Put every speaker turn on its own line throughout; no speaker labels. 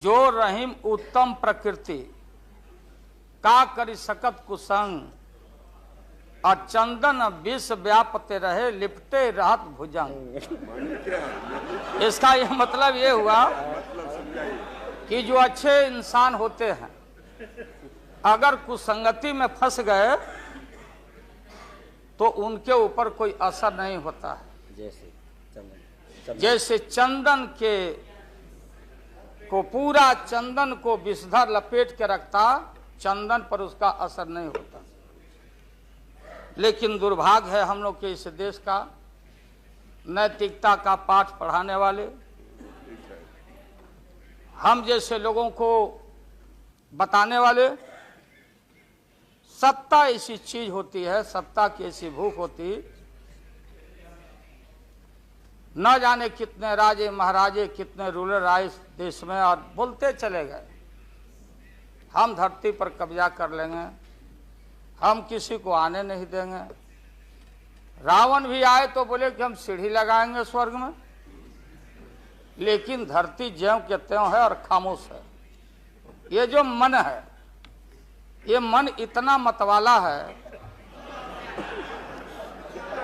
जो रहीम उत्तम प्रकृति का करी सकत कुसंग, और चंदन विष व्यापते रहे लिपटे रहत भुजंग। इसका यह मतलब ये हुआ कि जो अच्छे इंसान होते हैं अगर कुसंगति में फंस गए तो उनके ऊपर कोई असर नहीं होता है। जैसे चंदन के को पूरा चंदन को विषधर लपेट के रखता, चंदन पर उसका असर नहीं होता। लेकिन दुर्भाग्य है हम लोग के इस देश का, नैतिकता का पाठ पढ़ाने वाले हम जैसे लोगों को बताने वाले, सत्ता ऐसी चीज होती है, सत्ता की ऐसी भूख होती, न जाने कितने राजे महाराजे कितने रूलर आए इस देश में और बोलते चले गए हम धरती पर कब्जा कर लेंगे, हम किसी को आने नहीं देंगे। रावण भी आए तो बोले कि हम सीढ़ी लगाएंगे स्वर्ग में, लेकिन धरती ज्यों के त्यों है और खामोश है। ये जो मन है, ये मन इतना मतवाला है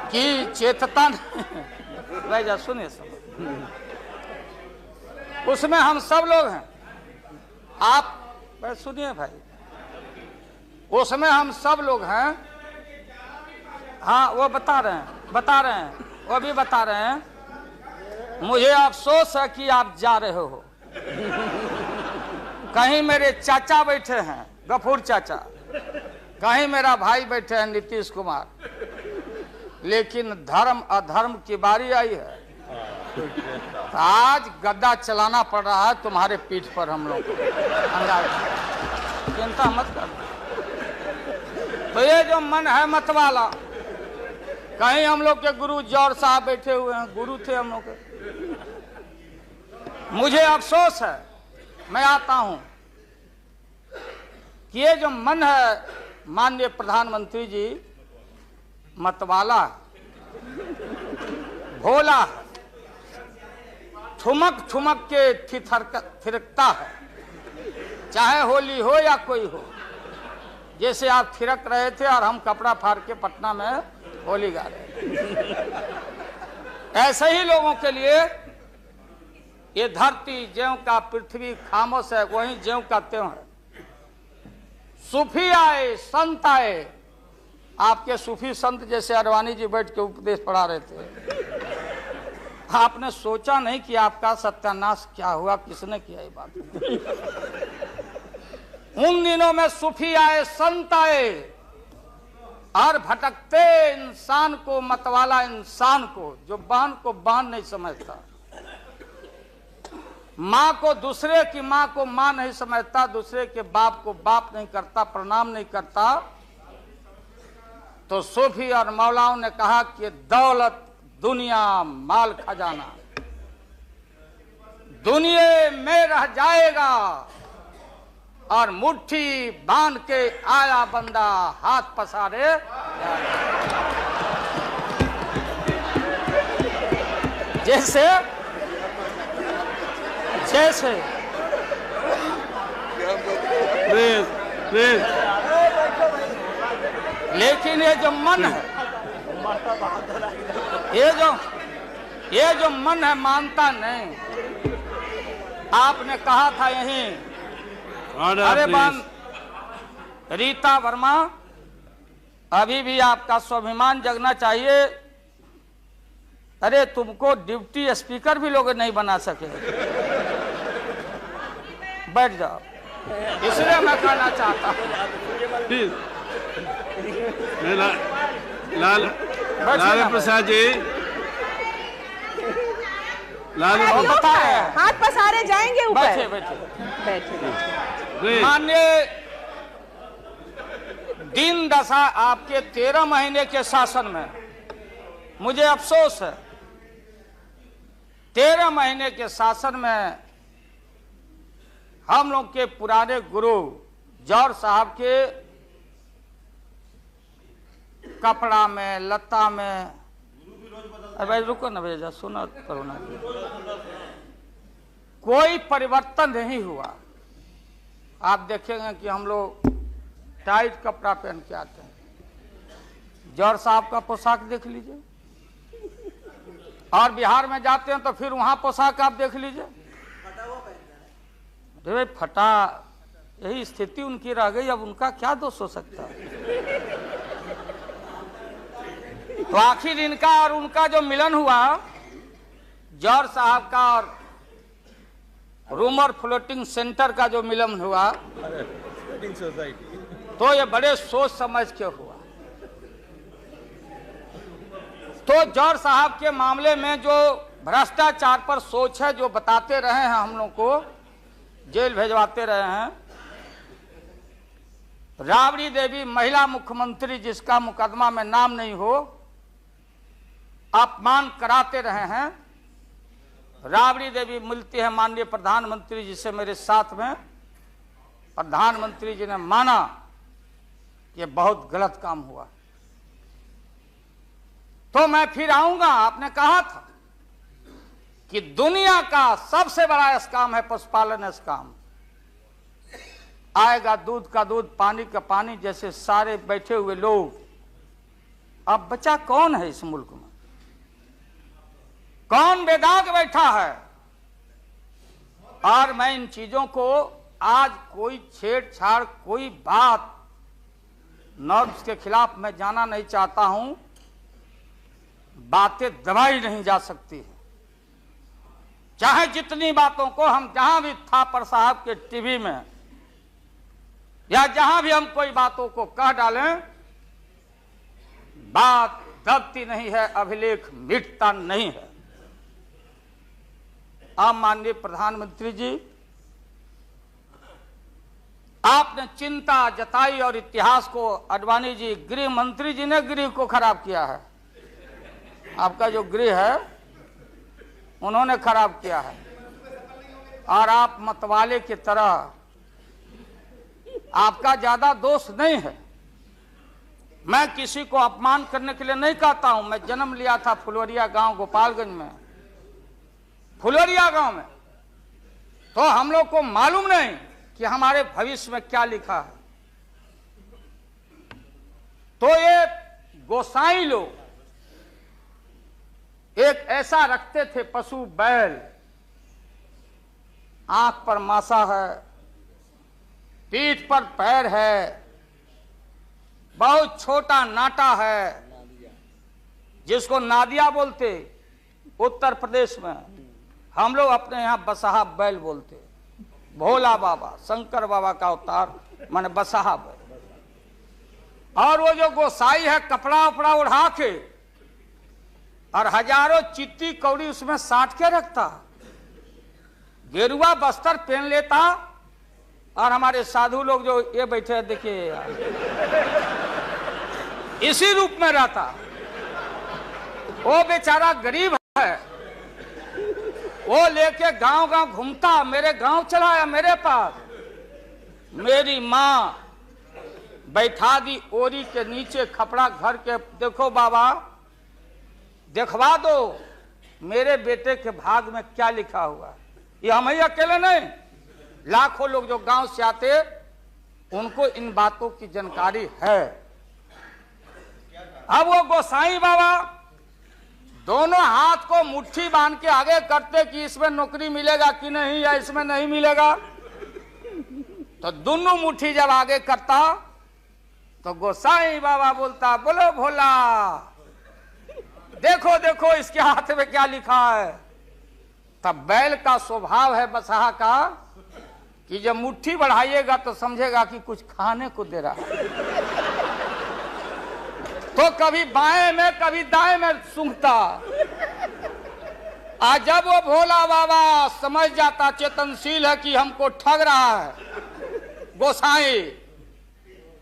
कि चेतता नहीं। भाई जा सुनिए सब, उसमें हम सब लोग हैं। आप सुनिए भाई, उसमें हम सब लोग हैं। हाँ वो बता रहे हैं, वो भी बता रहे हैं। मुझे अफसोस है कि आप जा रहे हो, कहीं मेरे चाचा बैठे हैं गफूर चाचा, कहीं मेरा भाई बैठे हैं नीतीश कुमार, लेकिन धर्म अधर्म की बारी आई है। आज गद्दा चलाना पड़ रहा है तुम्हारे पीठ पर हम लोग को, चिंता मत कर। तो ये जो मन है मतवाला, कहीं हम लोग के गुरु जौहर साहब बैठे हुए हैं, गुरु थे हम लोग के। मुझे अफसोस है, मैं आता हूं कि ये जो मन है माननीय प्रधानमंत्री जी, मतवाला भोला, ठुमक ठुमक के थिरकता है, चाहे होली हो या कोई हो। जैसे आप थिरक रहे थे और हम कपड़ा फाड़ के पटना में होली गा रहे। ऐसे ही लोगों के लिए ये धरती ज्यों का पृथ्वी खामोश है, वहीं ज्यों का त्यों है। सूफी आए, संत आए, आपके सूफी संत जैसे अडवाणी जी बैठ के उपदेश पढ़ा रहे थे। आपने सोचा नहीं कि आपका सत्यानाश क्या हुआ, किसने किया ये बात। उन दिनों में सूफी आए, संत आए, और भटकते इंसान को, मतवाला इंसान को, जो बहन को बहन नहीं समझता, माँ को दूसरे की माँ को माँ नहीं समझता, दूसरे के बाप को बाप नहीं करता, प्रणाम नहीं करता, तो सूफी और मौलाओं ने कहा कि दौलत दुनिया माल खजाना दुनिया में रह जाएगा, और मुट्ठी बांध के आया बंदा हाथ पसारे। जैसे जैसे लेकिन ये जो मन है, ये जो मन है मानता नहीं। आपने कहा था यहीं, अरे बन रीता वर्मा, अभी भी आपका स्वाभिमान जगना चाहिए। अरे तुमको डिप्टी स्पीकर भी लोग नहीं बना सके, बैठ जाओ। इसलिए मैं कहना चाहता हूँ
लालू प्रसाद जी, लालू
बता रहे हैं, हाथ पसारे जाएंगे ऊपर।
बैठे बैठे
बैठे।
माननीय दिन दशा आपके 13 महीने के शासन में, मुझे अफसोस है 13 महीने के शासन में हम लोग के पुराने गुरु जौहर साहब के कपड़ा में, लता में, अरे भाई रुको ना भैया, सुना करो ना। कोई परिवर्तन नहीं हुआ। आप देखेंगे कि हम लोग टाइट कपड़ा पहन के आते हैं। जौहर साहब का पोशाक देख लीजिए, और बिहार में जाते हैं तो फिर वहां पोशाक आप देख लीजिए, अरे भाई फटा, यही स्थिति उनकी रह गई। अब उनका क्या दोष हो सकता है? तो आखिर इनका और उनका जो मिलन हुआ, जौहर साहब का और रूमर फ्लोटिंग सेंटर का जो मिलन हुआ, तो ये बड़े सोच समझ के हुआ। तो जौहर साहब के मामले में जो भ्रष्टाचार पर सोच है, जो बताते रहे हैं, हम लोग को जेल भेजवाते रहे हैं। राबड़ी देवी महिला मुख्यमंत्री, जिसका मुकदमा में नाम नहीं हो, अपमान कराते रहे हैं। राबड़ी देवी मिलती है माननीय प्रधानमंत्री जी से मेरे साथ में। प्रधानमंत्री जी ने माना कि बहुत गलत काम हुआ। तो मैं फिर आऊंगा। आपने कहा था कि दुनिया का सबसे बड़ा स्काम है पशुपालन स्काम। आएगा दूध का दूध, पानी का पानी, जैसे सारे बैठे हुए लोग। अब बचा कौन है इस मुल्क में? कौन बेदाग बैठा है? और मैं इन चीजों को आज कोई छेड़छाड़, कोई बात नॉर्म्स के खिलाफ मैं जाना नहीं चाहता हूं। बातें दबाई नहीं जा सकती है। चाहे जितनी बातों को हम जहां भी थापर साहब के टीवी में या जहां भी हम कोई बातों को कह डालें, बात दबती नहीं है, अभिलेख मिटता नहीं है। अब माननीय प्रधानमंत्री जी, आपने चिंता जताई और इतिहास को, आडवाणी जी, गृह मंत्री जी ने गृह को खराब किया है। आपका जो गृह है उन्होंने खराब किया है। और आप मतवाले की तरह, आपका ज्यादा दोष नहीं है। मैं किसी को अपमान करने के लिए नहीं कहता हूं। मैं जन्म लिया था फुलवरिया गांव, गोपालगंज में, फुलवरिया गांव में। तो हम लोग को मालूम नहीं कि हमारे भविष्य में क्या लिखा है। तो ये गोसाई लोग एक ऐसा रखते थे पशु, बैल, आंख पर मासा है, पीठ पर पैर है, बहुत छोटा नाटा है, जिसको नादिया बोलते उत्तर प्रदेश में। हम लोग अपने यहां बसहा बैल बोलते। भोला बाबा, शंकर बाबा का अवतार माने बसहा बैल। और वो जो गोसाई है, कपड़ा उपड़ा उड़ा के और हजारों चिट्टी कौड़ी उसमें साट के रखता, गेरुआ बस्तर पहन लेता। और हमारे साधु लोग जो ये बैठे हैं, देखिए, इसी रूप में रहता। वो बेचारा गरीब है, वो लेके गांव गांव घूमता। मेरे गांव चलाया मेरे पास। मेरी मां बैठा दी ओरी के नीचे खपड़ा घर के, देखो बाबा, दिखवा दो मेरे बेटे के भाग में क्या लिखा हुआ। ये हम ही अकेले नहीं, लाखों लोग जो गांव से आते, उनको इन बातों की जानकारी है। अब वो गोसाई बाबा दोनों हाथ को मुट्ठी बांध के आगे करते कि इसमें नौकरी मिलेगा कि नहीं, या इसमें नहीं मिलेगा। तो दोनों मुट्ठी जब आगे करता तो गोसाई बाबा बोलता, बोलो भोला, देखो देखो इसके हाथ में क्या लिखा है। तब बैल का स्वभाव है बसहा का कि जब मुट्ठी बढ़ाइएगा तो समझेगा कि कुछ खाने को दे रहा है। तो कभी बाएं में कभी दाएं में सूंघता। आज जब वो भोला बाबा समझ जाता, चेतनशील है कि हमको ठग रहा है गोसाई,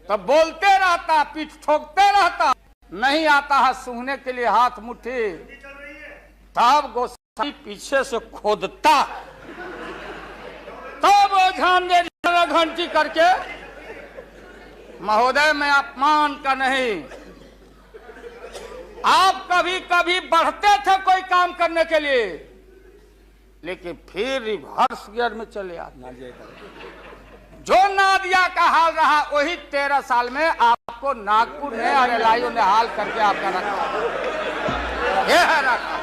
तो बोलते रहता, पीठ ठोकते रहता। नहीं आता है सूंघने के लिए हाथ मुट्ठी, तब गोसाई पीछे से खोदता, तब वो ध्यान दे घंटी करके, महोदय मैं अपमान का नहीं, आप कभी कभी बढ़ते थे कोई काम करने के लिए, लेकिन फिर रिवर्स गियर में चले आते। जो नादिया का हाल रहा वही 13 साल में आपको नागपुर ने और एलआईयू ने हाल करके आपका रखा। ये है रखा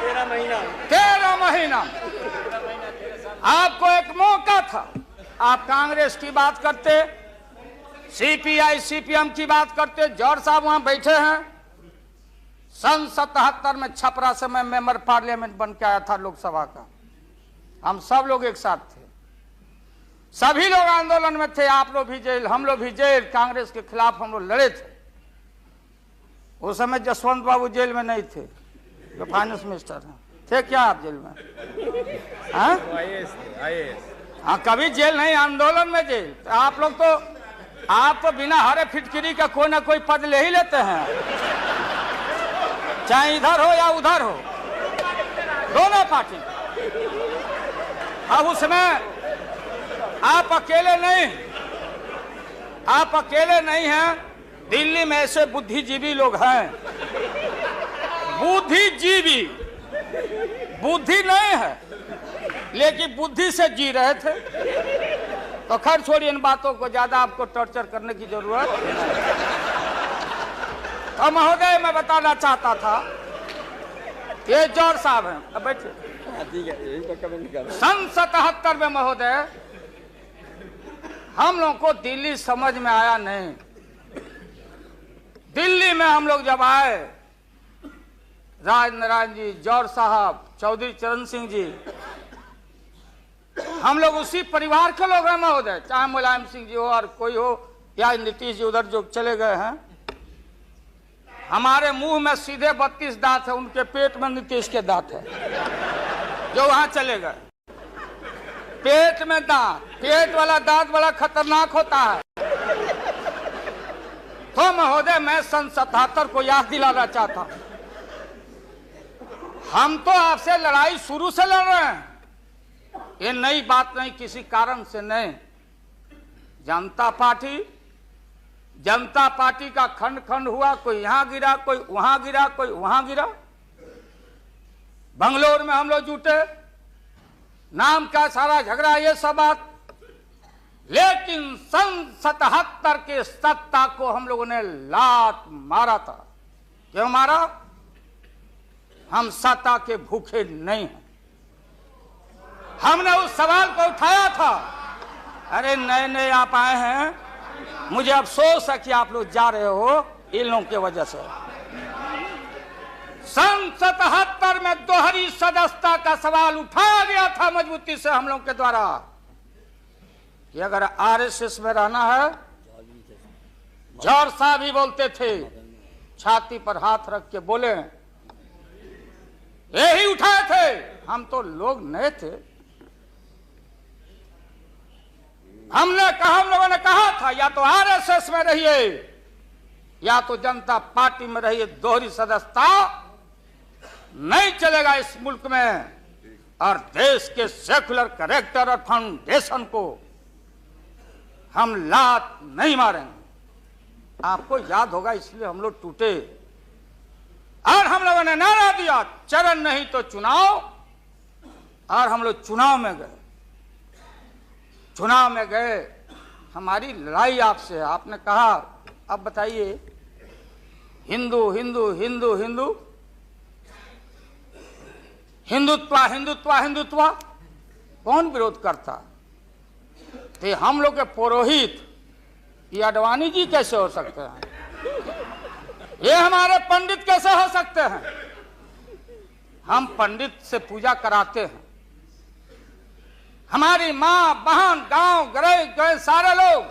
13 महीना। आपको एक मौका था, आप कांग्रेस की बात करते, सीपीआई सीपीएम की बात करते। जौहर साहब वहां बैठे हैं। सन 77 में छपरा से मैं मेंबर पार्लियामेंट बन के आया था लोकसभा का। हम सब लोग एक साथ थे, सभी लोग आंदोलन में थे। आप लोग भी जेल, हम लोग भी जेल। कांग्रेस के खिलाफ हम लोग लड़े थे। उस समय जसवंत बाबू जेल में नहीं थे, जो फाइनेंस मिनिस्टर हैं। थे क्या आप जेल में? हाँ, हाँ, कभी जेल नहीं, आंदोलन में जेल। तो आप लोग तो बिना हरे फिटकिरी का कोई ना कोई पद ले ही लेते हैं, चाहे इधर हो या उधर हो, दोनों पार्टी। अब उसमें आप अकेले नहीं हैं। दिल्ली में ऐसे बुद्धिजीवी लोग हैं, बुद्धिजीवी, बुद्धि नहीं है लेकिन बुद्धि से जी रहे थे। तो खैर छोड़िए इन बातों को, ज्यादा आपको टॉर्चर करने की जरूरत नहीं। तो महोदय मैं बताना चाहता था, ये जौहर साहब हैं, अब बैठिए। सन 77 में महोदय हम लोग को दिल्ली समझ में आया नहीं। दिल्ली में हम लोग जब आए, राज नारायण जी, जौहर साहब, चौधरी चरण सिंह जी, हम लोग उसी परिवार के लोग हैं महोदय। चाहे मुलायम सिंह जी हो और कोई हो, या नीतीश जी उधर जो चले गए हैं। हमारे मुंह में सीधे 32 दांत है, उनके पेट में नीतीश के दांत है, जो वहां चले गए। पेट में दांत, पेट वाला दांत बड़ा खतरनाक होता है। तो महोदय मैं सन 77 को याद दिलाना चाहता हूं, हम तो आपसे लड़ाई शुरू से लड़ रहे हैं। ये नई बात नहीं, किसी कारण से नहीं। जनता पार्टी का खंड खंड हुआ, कोई यहां गिरा, कोई वहां गिरा, कोई वहां गिरा। बंगलोर में हम लोग जुटे, नाम का सारा झगड़ा, ये सब बात। लेकिन सन 77 के सत्ता को हम लोगों ने लात मारा था। क्यों मारा? हम सत्ता के भूखे नहीं हैं। हमने उस सवाल को उठाया था। अरे नए नए आप आए हैं, मुझे अफसोस है कि आप लोग जा रहे हो इन लोगों की वजह से। सन 77 में दोहरी सदस्यता का सवाल उठाया गया था मजबूती से हम लोग के द्वारा कि अगर आरएसएस में रहना है। जौहर साहब भी बोलते थे, छाती पर हाथ रख के बोले, यही उठाए थे। हम तो लोग नए थे। हम लोगों ने कहा था या तो आरएसएस में रहिए या तो जनता पार्टी में रहिए। दोहरी सदस्यता नहीं चलेगा इस मुल्क में, और देश के सेकुलर कैरेक्टर और फाउंडेशन को हम लात नहीं मारेंगे। आपको याद होगा, इसलिए हम लोग टूटे और हम लोगों ने नारा दिया, चरण नहीं तो चुनाव। और हम लोग चुनाव में गए। हमारी लड़ाई आपसे है। आपने कहा अब बताइए, हिंदू हिंदू हिंदू हिंदू हिंदुत्व हिंदुत्व हिंदुत्व कौन विरोध करता? तो हम लोग के पुरोहित ये अडवाणी जी कैसे हो सकते हैं? ये हमारे पंडित कैसे हो सकते हैं? हम पंडित से पूजा कराते हैं। हमारी मां बहन गांव गए सारे लोग।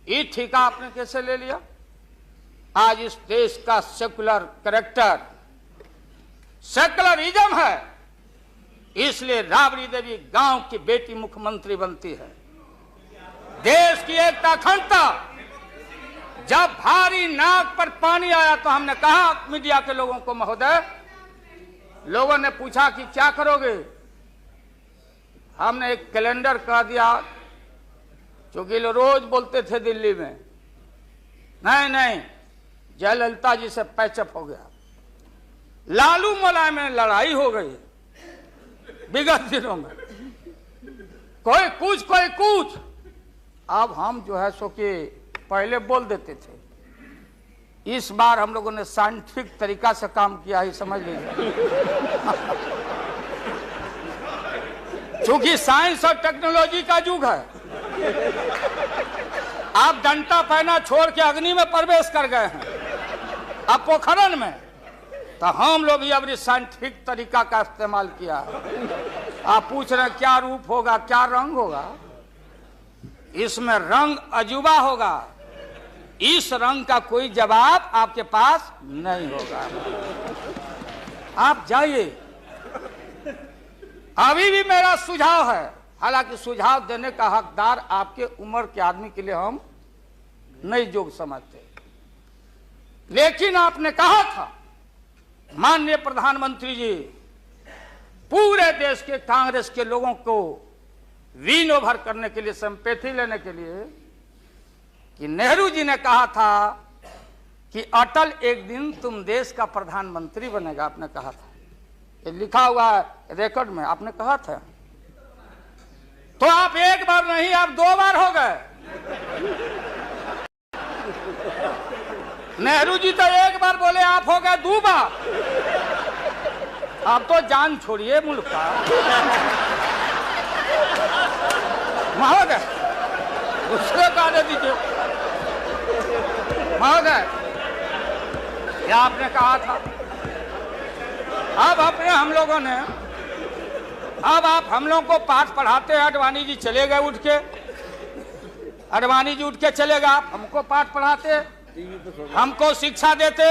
ये ठेका आपने कैसे ले लिया? आज इस देश का सेकुलर कैरेक्टर, सेकुलरिज्म है, इसलिए राबड़ी देवी गांव की बेटी मुख्यमंत्री बनती है। देश की एकता अखंडता। जब भारी नाक पर पानी आया तो हमने कहा मीडिया के लोगों को, महोदय, लोगों ने पूछा कि क्या करोगे? हमने एक कैलेंडर कह दिया, क्योंकि लोग रोज बोलते थे दिल्ली में, नहीं जयललिता जी से पैचअप हो गया, लालू मुलायम में लड़ाई हो गई, विगत दिनों में कोई कुछ। अब हम जो है सो कि पहले बोल देते थे, इस बार हम लोगों ने साइंटिफिक तरीका से काम किया है, समझ लीजिए। क्योंकि साइंस और टेक्नोलॉजी का युग है। आप डंडा पहना छोड़ के अग्नि में प्रवेश कर गए हैं, अब पोखरन में, तो हम लोग भी अब साइंटिफिक तरीका का इस्तेमाल किया। आप पूछ रहे हैं क्या रूप होगा, क्या रंग होगा? इसमें रंग अजूबा होगा, इस रंग का कोई जवाब आपके पास नहीं होगा। आप जाइए। अभी भी मेरा सुझाव है, हालांकि सुझाव देने का हकदार आपके उम्र के आदमी के लिए हम नहीं योग्य समझते, लेकिन आपने कहा था माननीय प्रधानमंत्री जी, पूरे देश के कांग्रेस के लोगों को विन ओवर करने के लिए, सिंपैथी लेने के लिए, कि नेहरू जी ने कहा था कि अटल एक दिन तुम देश का प्रधानमंत्री बनेगा। आपने कहा था, ये लिखा हुआ है रिकॉर्ड में, आपने कहा था। तो आप एक बार नहीं, आप 2 बार हो गए। नेहरू जी तो एक बार बोले, आप हो गए 2 बार। आप तो जान छोड़िए मुल्क का। महोदय, दूसरे का दे दीजिए। महोदय, क्या आपने कहा था? अब अपने हम लोगों ने, अब आप हम लोगों को पाठ पढ़ाते हैं। अडवाणी जी चले गए उठ के, अडवाणी जी उठ के चले गए, आप हमको पाठ पढ़ाते, हमको शिक्षा देते।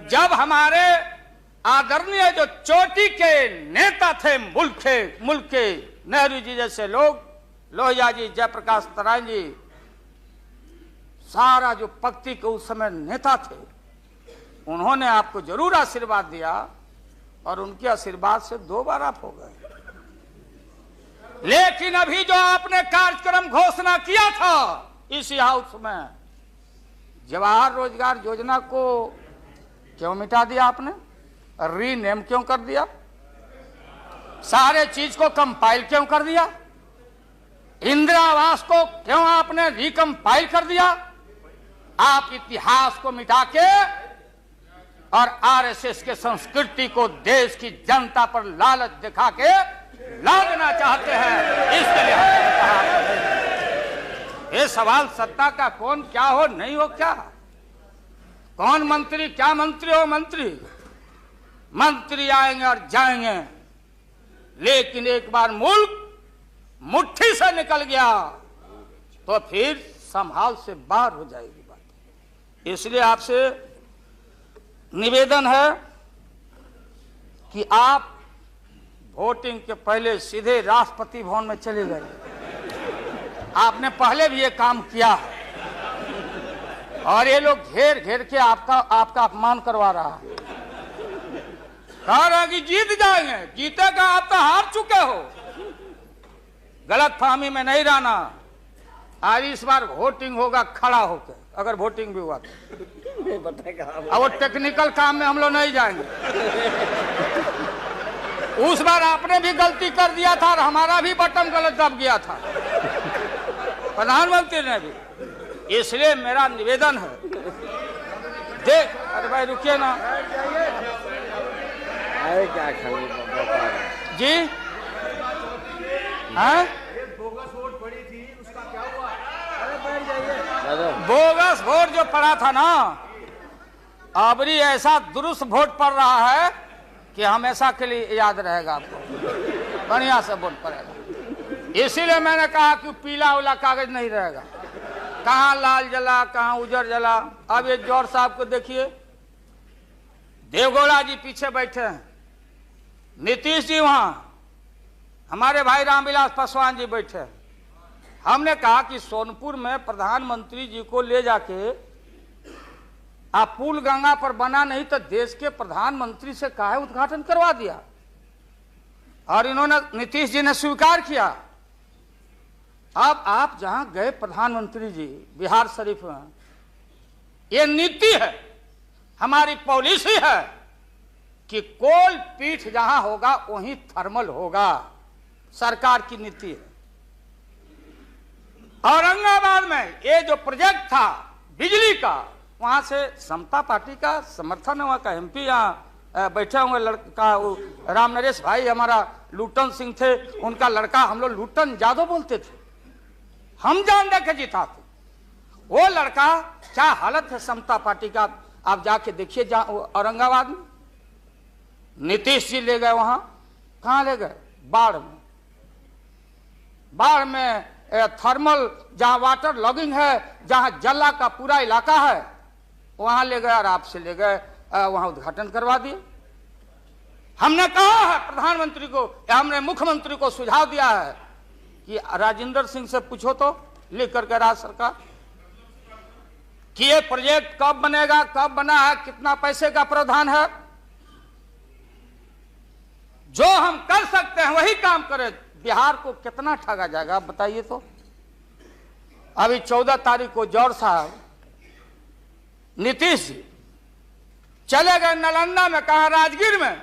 जब हमारे आदरणीय जो चोटी के नेता थे मुल्क के नेहरू जी जैसे लोग, लोहिया जी, जयप्रकाश नारायण जी, सारा जो पक्ति के उस समय नेता थे, उन्होंने आपको जरूर आशीर्वाद दिया, और उनके आशीर्वाद से 2 बार आप हो गए। लेकिन अभी जो आपने कार्यक्रम घोषणा किया था इसी हाउस में, जवाहर रोजगार योजना को क्यों मिटा दिया आपने? रीनेम क्यों कर दिया? सारे चीज को कंपाइल क्यों कर दिया? इंदिरा आवास को क्यों आपने रिकंपाइल कर दिया? आप इतिहास को मिटा के और आरएसएस के संस्कृति को देश की जनता पर लालच दिखा के लादना चाहते हैं। इसके लिए हमने कहा, ये सवाल सत्ता का कौन क्या हो नहीं हो, क्या कौन मंत्री, क्या मंत्री हो मंत्री आएंगे और जाएंगे, लेकिन एक बार मुल्क मुट्ठी से निकल गया तो फिर संभाल से बाहर हो जाएगी बात। इसलिए आपसे निवेदन है कि आप वोटिंग के पहले सीधे राष्ट्रपति भवन में चले गए। आपने पहले भी ये काम किया है, और ये लोग घेर घेर के आपका अपमान करवा रहा है। कह रहा कि जीत जाएंगे, जीतेगा, आप तो हार चुके हो। गलत फहमी में नहीं रहना। आज इस बार वोटिंग होगा खड़ा होकर, अगर वोटिंग भी हुआ तो। अब वो टेक्निकल काम में हम लोग नहीं जाएंगे। उस बार आपने भी गलती कर दिया था और हमारा भी बटन गलत दब गया था, प्रधानमंत्री ने भी। इसलिए मेरा निवेदन है, देख, अरे भाई रुकिए ना।
अरे क्या
जी, हाँ,
बोगस वोट पड़ी थी, उसका क्या हुआ?
बोगस वोट जो पड़ा था ना, अबरी ऐसा दुरुस्त वोट पड़ रहा है कि हमेशा के लिए याद रहेगा आपको, बढ़िया से वोट पड़ेगा। इसीलिए मैंने कहा कि पीला वाला कागज नहीं रहेगा, कहाँ लाल जला कहाँ उजर जला। अब ये जौहर साहब को देखिए, देवगौड़ा जी पीछे बैठे हैं, नीतीश जी वहां, हमारे भाई रामविलास पासवान जी बैठे हैं। हमने कहा कि सोनपुर में प्रधानमंत्री जी को ले जाके आप पुल गंगा पर बना नहीं तो देश के प्रधानमंत्री से काहे उद्घाटन करवा दिया, और इन्होंने, नीतीश जी ने स्वीकार किया। अब आप जहां गए प्रधानमंत्री जी बिहार शरीफ में, ये नीति है, हमारी पॉलिसी है कि कोल पीठ जहां होगा वहीं थर्मल होगा, सरकार की नीति है। औरंगाबाद में ये जो प्रोजेक्ट था बिजली का, वहां से समता पार्टी का समर्थन, वहां का एमपी यहाँ बैठे हुए लड़का राम नरेश भाई हमारा लूटन सिंह थे, उनका लड़का हम लोग लूटन यादव बोलते थे, हम जान दे के जीता थे। वो लड़का क्या हालत है समता पार्टी का, आप जाके देखिए औरंगाबाद में। नीतीश जी ले गए वहां, कहां ले गए? बाढ़ में। बाढ़ में थर्मल जहां वाटर लॉगिंग है, जहां जला का पूरा इलाका है, वहां ले गए और आपसे ले गए, वहां उद्घाटन करवा दिए। हमने कहा है प्रधानमंत्री को, हमने मुख्यमंत्री को सुझाव दिया है कि राजेंद्र सिंह से पूछो तो लिख करके राज्य सरकार कि ये प्रोजेक्ट कब बनेगा, कब बना है, कितना पैसे का प्रावधान है। जो हम कर सकते हैं वही काम करें। बिहार को कितना ठगा जाएगा आप बताइए तो। अभी 14 तारीख को जौहर साहब नीतीश जी चले गए नालंदा में, कहा राजगीर में।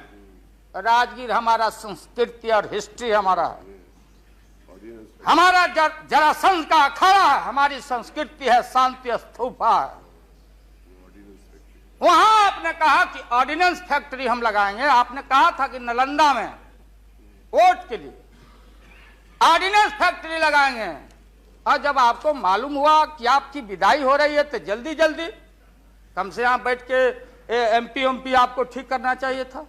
राजगीर हमारा संस्कृति और हिस्ट्री हमारा है, हमारा जरासंध का अखाड़ा है, हमारी संस्कृति है, शांति स्तूपा है। वहां आपने कहा कि ऑर्डिनेंस फैक्ट्री हम लगाएंगे। आपने कहा था कि नालंदा में वोट के लिए ऑर्डिनेंस फैक्ट्री लगाएंगे, और जब आपको मालूम हुआ कि आपकी विदाई हो रही है तो जल्दी जल्दी कम से यहां बैठ के एमपी आपको ठीक करना चाहिए था।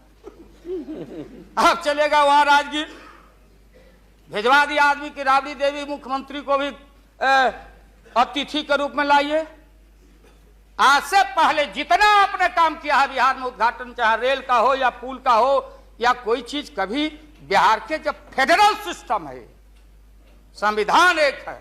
आप चलेगा वहां राजगीर, भिजवा दिया आदमी की राबड़ी देवी मुख्यमंत्री को भी अतिथि के रूप में लाइए। आज से पहले जितना आपने काम किया है बिहार में, उद्घाटन चाहे रेल का हो या पुल का हो या कोई चीज, कभी बिहार के जब फेडरल सिस्टम है, संविधान एक है,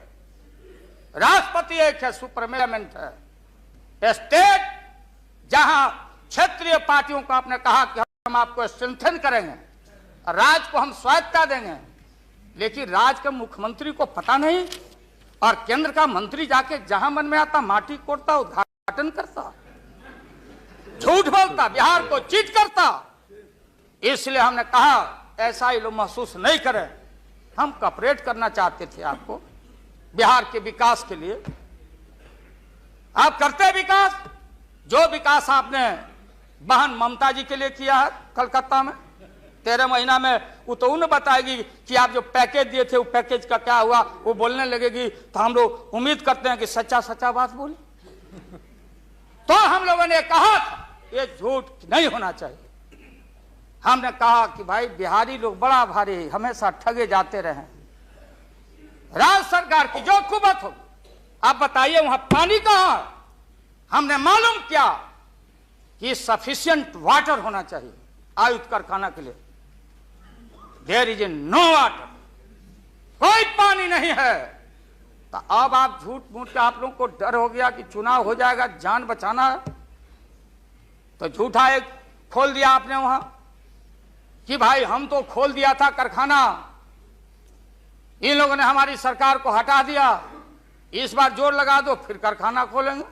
राष्ट्रपति एक है, सुपरमेंट है, स्टेट जहां क्षेत्रीय पार्टियों को आपने कहा कि हम आपको स्ट्रेंथन करेंगे, राज्य को हम स्वायत्तता देंगे, लेकिन राज्य के मुख्यमंत्री को पता नहीं, और केंद्र का मंत्री जाके जहां मन में आता माटी कोड़ता, उद्घाटन करता, झूठ बोलता, बिहार को चीट करता। इसलिए हमने कहा ऐसा ही लोग महसूस नहीं करें। हम कॉपरेट करना चाहते थे आपको बिहार के विकास के लिए। आप करते विकास, जो विकास आपने बहन ममता जी के लिए किया है कलकत्ता में 13 महीना में, वो तो उन्हें बताएगी कि आप जो पैकेज दिए थे वो पैकेज का क्या हुआ, वो बोलने लगेगी। तो हम लोग उम्मीद करते हैं कि सच्चा सच्चा बात बोले। तो हम लोगों ने कहा ये झूठ नहीं होना चाहिए। हमने कहा कि भाई बिहारी लोग बड़ा भारी, हमेशा ठगे जाते रहे। राज्य सरकार की जो कुबत हो, आप बताइए वहां पानी कहां है? हमने मालूम किया कि सफिशिएंट वाटर होना चाहिए आयुध कारखाना के लिए। देयर इज नो वाटर, कोई पानी नहीं है। तो अब आप झूठ मूठ के आप लोगों को डर हो गया कि चुनाव हो जाएगा, जान बचाना है, तो झूठा एक खोल दिया आपने वहां कि भाई हम तो खोल दिया था कारखाना, इन लोगों ने हमारी सरकार को हटा दिया, इस बार जोर लगा दो फिर कारखाना खोलेंगे।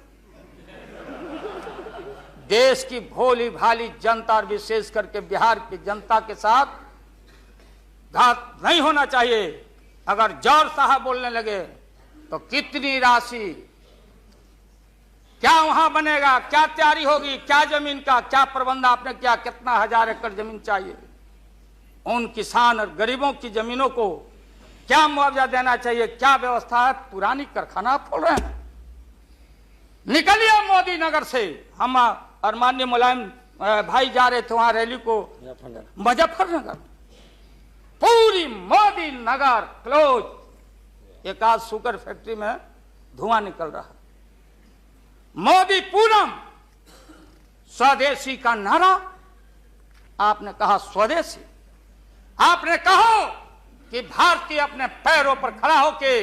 देश की भोली भाली जनता और विशेष करके बिहार की जनता के साथ घात नहीं होना चाहिए। अगर जौहर साहब बोलने लगे तो कितनी राशि, क्या वहां बनेगा, क्या तैयारी होगी, क्या जमीन का क्या प्रबंध आपने किया, कितना 1000 एकड़ जमीन चाहिए, उन किसान और गरीबों की जमीनों को क्या मुआवजा देना चाहिए, क्या व्यवस्था है। पुरानी कारखाना खोल रहे हैं। निकलिए मोदी नगर से, हम और माननीय मुलायम भाई जा रहे थे वहां रैली को मुजफ्फरनगर, पूरी मोदी नगर क्लोज। एक आध शुगर फैक्ट्री में धुआं निकल रहा है। मोदी पूरम, स्वदेशी का नारा आपने कहा, स्वदेशी आपने कहा कि भारतीय अपने पैरों पर खड़ा होके,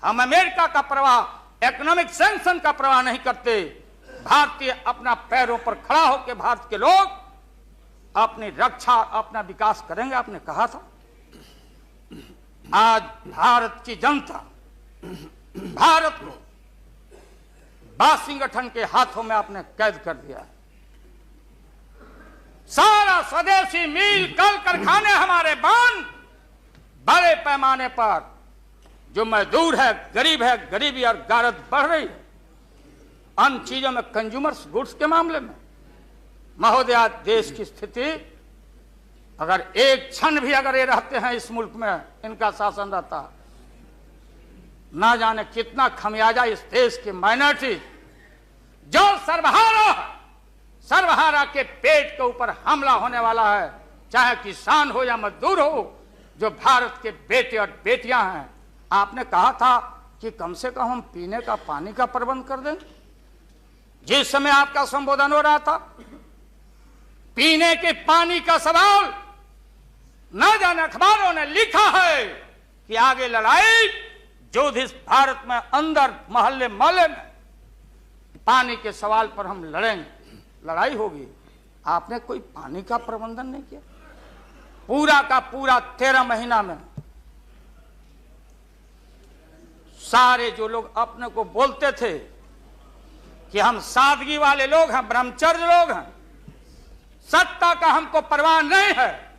हम अमेरिका का प्रवाह, इकोनॉमिक सैंक्शन का प्रवाह नहीं करते। भारतीय अपना पैरों पर खड़ा होके भारत के लोग अपनी रक्षा, अपना विकास करेंगे, आपने कहा था। आज भारत की जनता भारत को वाशिंगटन के हाथों में आपने कैद कर दिया है। सारा स्वदेशी मिल कल कारखाने हमारे बंद। बड़े पैमाने पर जो मजदूर है, गरीबी और गारत बढ़ रही है। अन्य चीजों में, कंज्यूमर्स गुड्स के मामले में महोदया, देश की स्थिति अगर एक क्षण भी अगर ये रहते हैं इस मुल्क में, इनका शासन रहता, ना जाने कितना खमियाजा इस देश की माइनॉरिटी जो सर्वहारा के पेट के ऊपर हमला होने वाला है, चाहे किसान हो या मजदूर हो, जो भारत के बेटे और बेटियां हैं। आपने कहा था कि कम से कम हम पीने का पानी का प्रबंध कर दें। जिस समय आपका संबोधन हो रहा था, पीने के पानी का सवाल, न जाने अखबारों ने लिखा है कि आगे लड़ाई जो इस भारत में अंदर मोहल्ले मोहल्ले में पानी के सवाल पर हम लड़ेंगे, लड़ाई होगी। आपने कोई पानी का प्रबंधन नहीं किया। पूरा का पूरा 13 महीना में सारे जो लोग अपने को बोलते थे कि हम सादगी वाले लोग हैं, ब्रह्मचर्य लोग हैं, सत्ता का हमको परवाह नहीं है,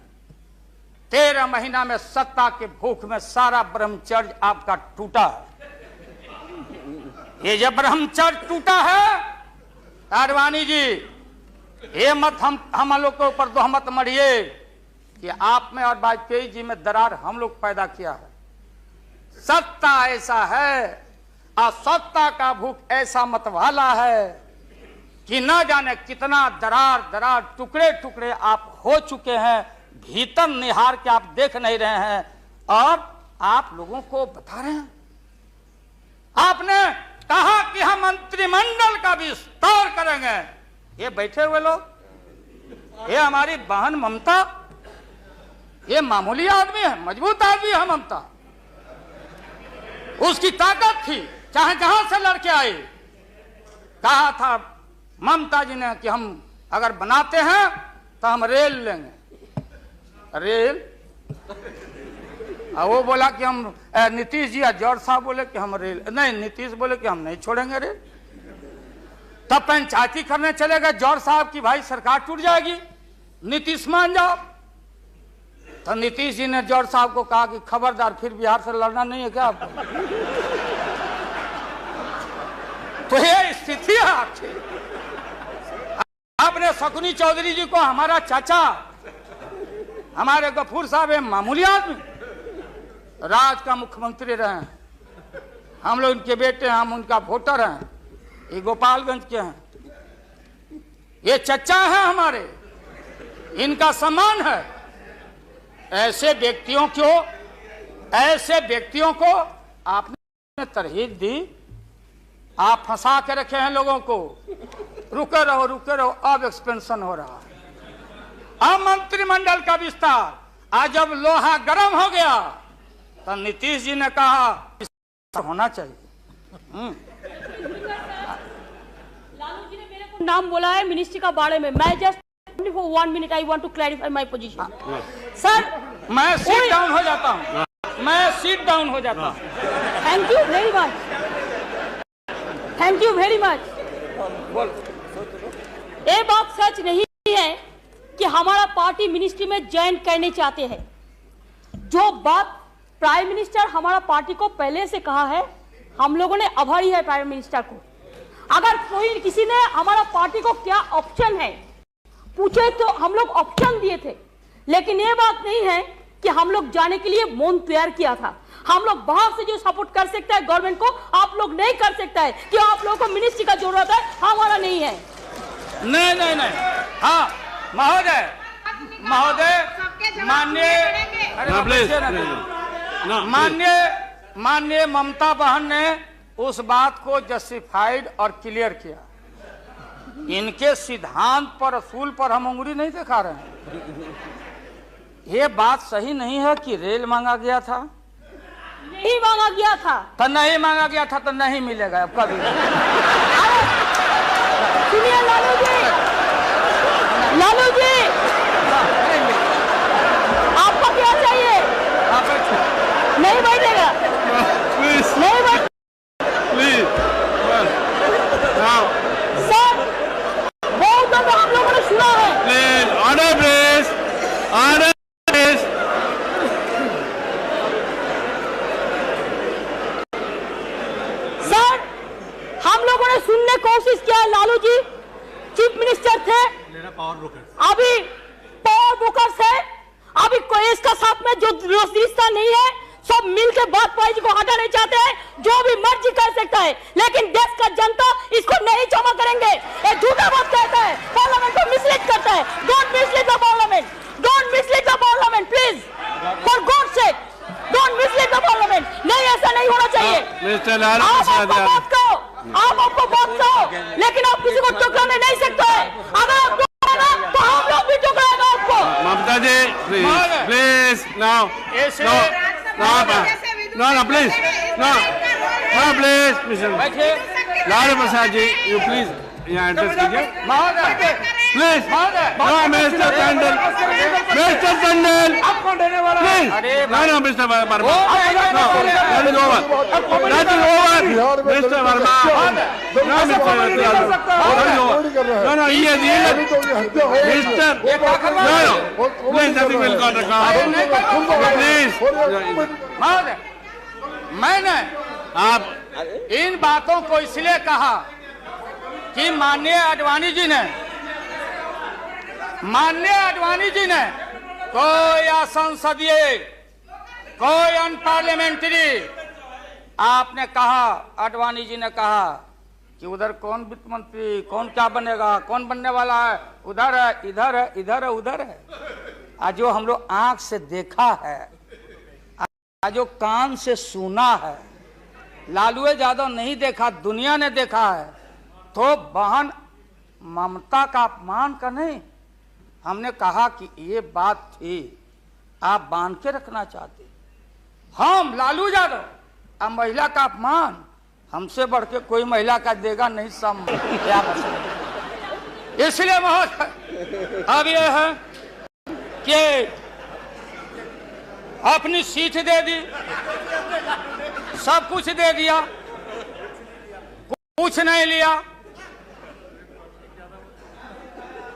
13 महीना में सत्ता के भूख में सारा ब्रह्मचर्य आपका टूटा है। ये जब ब्रह्मचर्य टूटा है, आडवाणी जी, ये मत हम लोग के ऊपर दोहमत मढ़िए कि आप में और वाजपेयी जी में दरार हम लोग पैदा किया है। सत्ता ऐसा है और सत्ता का भूख ऐसा मतवाला है कि न जाने कितना दरार टुकड़े टुकड़े आप हो चुके हैं, भीतर निहार के आप देख नहीं रहे हैं और आप लोगों को बता रहे हैं। आपने कहा कि हम मंत्रिमंडल का विस्तार करेंगे। ये बैठे हुए लोग, ये हमारी बहन ममता, ये मामूली आदमी है, मजबूत आदमी है ममता। उसकी ताकत थी, चाहे जहां से लड़के आए। कहा था ममता जी ने कि हम अगर बनाते हैं तो हम रेल लेंगे। रेल, वो बोला कि हम, नीतीश जी या जॉर्ज साहब बोले कि हम रेल नहीं, नीतीश बोले कि हम नहीं छोड़ेंगे रेल। तब पंचायती करने चले गए जॉर्ज साहब की भाई सरकार टूट जाएगी, नीतीश मान जाओ। तो नीतीश जी ने जॉर्ज साहब को कहा कि खबरदार, फिर बिहार से लड़ना नहीं है क्या आपको? तो ये स्थिति है आपकी। आपने शकुनी चौधरी जी को, हमारा चाचा, हमारे गफूर साहब, है मामूली आदमी, राज का मुख्यमंत्री रहे हैं, हम लोग इनके बेटे हैं, हम उनका वोटर हैं, ये गोपालगंज के हैं, ये चचा हैं हमारे, इनका सम्मान है। ऐसे व्यक्तियों को आपने तरहीब दी, आप फंसा के रखे हैं लोगों को। रुके रहो, अब एक्सपेंशन हो रहा है, अब मंत्रिमंडल का विस्तार। आज जब लोहा गर्म हो गया तो नीतीश जी ने कहा होना चाहिए।
लालू जी ने मेरे को नाम बोला है मिनिस्ट्री का बारे में। मैं just for 1 minute I want to clarify my position. Sir,
मैं सीट डाउन हो जाता हूँ,
thank you very much, thank you very much. ये बात सच नहीं है कि हमारा पार्टी मिनिस्ट्री में ज्वाइन करने चाहते हैं। जो बात प्राइम मिनिस्टर हमारा पार्टी को पहले से कहा है, हम लोगों ने आभारी है प्राइम मिनिस्टर को। अगर कोई किसी ने हमारा पार्टी को क्या ऑप्शन है पूछे तो हम लोग ऑप्शन दिए थे, लेकिन ये बात नहीं है कि हम लोग जाने के लिए मन तैयार किया था। हम लोग बाहर से जो सपोर्ट कर सकता है गवर्नमेंट को, आप लोग नहीं कर सकता है कि आप लोगों को मिनिस्ट्री का जरूरत है, हमारा नहीं है।
नहीं। हाँ महोदय, माननीय ममता बहन ने उस बात को जस्टिफाइड और क्लियर किया। इनके सिद्धांत पर, असूल पर हम उंगली नहीं दिखा रहे हैं। ये बात सही नहीं है कि रेल मांगा गया था,
नहीं मांगा गया था
तो नहीं मांगा गया था तो नहीं मिलेगा अब कभी।
सुनिए लालू जी, आपको क्या चाहिए? नहीं बैठेगा, नहीं बैठ। सर, बहुत हम लोगों ने सुना है। लोगों ने सुनने कोशिश किया, लालू जी चीफ मिनिस्टर थे, अभी पावर ब्रोकर्स है, अभी कोई इसका साथ में जो रिश्ता नहीं है, सब मिलकर बात पाई को हटाने चाहते हैं, जो भी मर्जी कर सकता है, लेकिन देश का जनता इसको नहीं क्षमा करेंगे। ये झूठा बात कहता है, पार्लियामेंट को मिसलीड करता है। Don't mislead the parliament, don't mislead the parliament please, for God sake, don't mislead the parliament. नहीं, ऐसा नहीं होना चाहिए।
मिस्टर लालू
आप
प्रसाद
आपको बात कहो, आप आपको बात कहो, लेकिन आप किसी को टोकराने नहीं सकते हैं। अगर आप टोकराएगा तो हम लोग भी टोकराएगा आपको।
Mamata ji please please now no please no please mister Lalu Prasad ji you please यहाँ एड्रेस कीजिए please. No mister Tandon, mister Tandon please. No mister Verma, that is over mister Verma. No mister no ये mister no please nothing will got please.
मैंने
आप
इन बातों को इसलिए कहा कि माननीय आडवाणी जी ने कोई असंसदीय, कोई अनपार्लियामेंट्री, आपने कहा, आडवाणी जी ने कहा कि उधर कौन वित्त मंत्री, कौन क्या बनेगा, कौन बनने वाला है, उधर है, इधर है, इधर है, उधर है। आज जो हम लोग आंख से देखा है, आज जो कान से सुना है, लालू यादव नहीं देखा, दुनिया ने देखा है, तो बहन ममता का अपमान का नहीं। हमने कहा कि ये बात थी, आप बांध के रखना चाहते, हम लालू यादव, अब महिला का अपमान हमसे बढ़ के कोई महिला का देगा नहीं सम। इसलिए बहुत अब ये है कि अपनी सीट दे दी, सब कुछ दे दिया, कुछ नहीं लिया,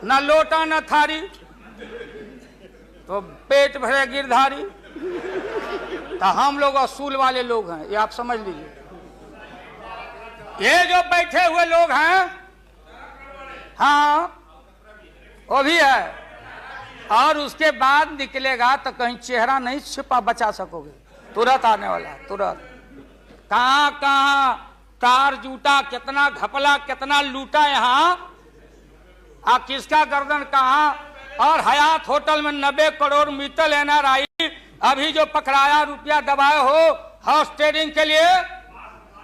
न लोटा न थारी, तो पेट भरे गिरधारी। तो हम लोग असूल वाले लोग हैं, ये आप समझ लीजिए। ये जो बैठे हुए लोग हैं, हाँ वो भी है, और उसके बाद निकलेगा तो कहीं चेहरा नहीं छिपा बचा सकोगे, तुरंत आने वाला है, तुरंत। कहां कहां कार जूटा, कितना घपला, कितना लूटा यहाँ, आ किसका गर्दन कहां। और हयात होटल में 90 करोड़ मित्तल NRI अभी जो पकड़ाया, रुपया दबाए हो हाउस ट्रेडिंग के लिए,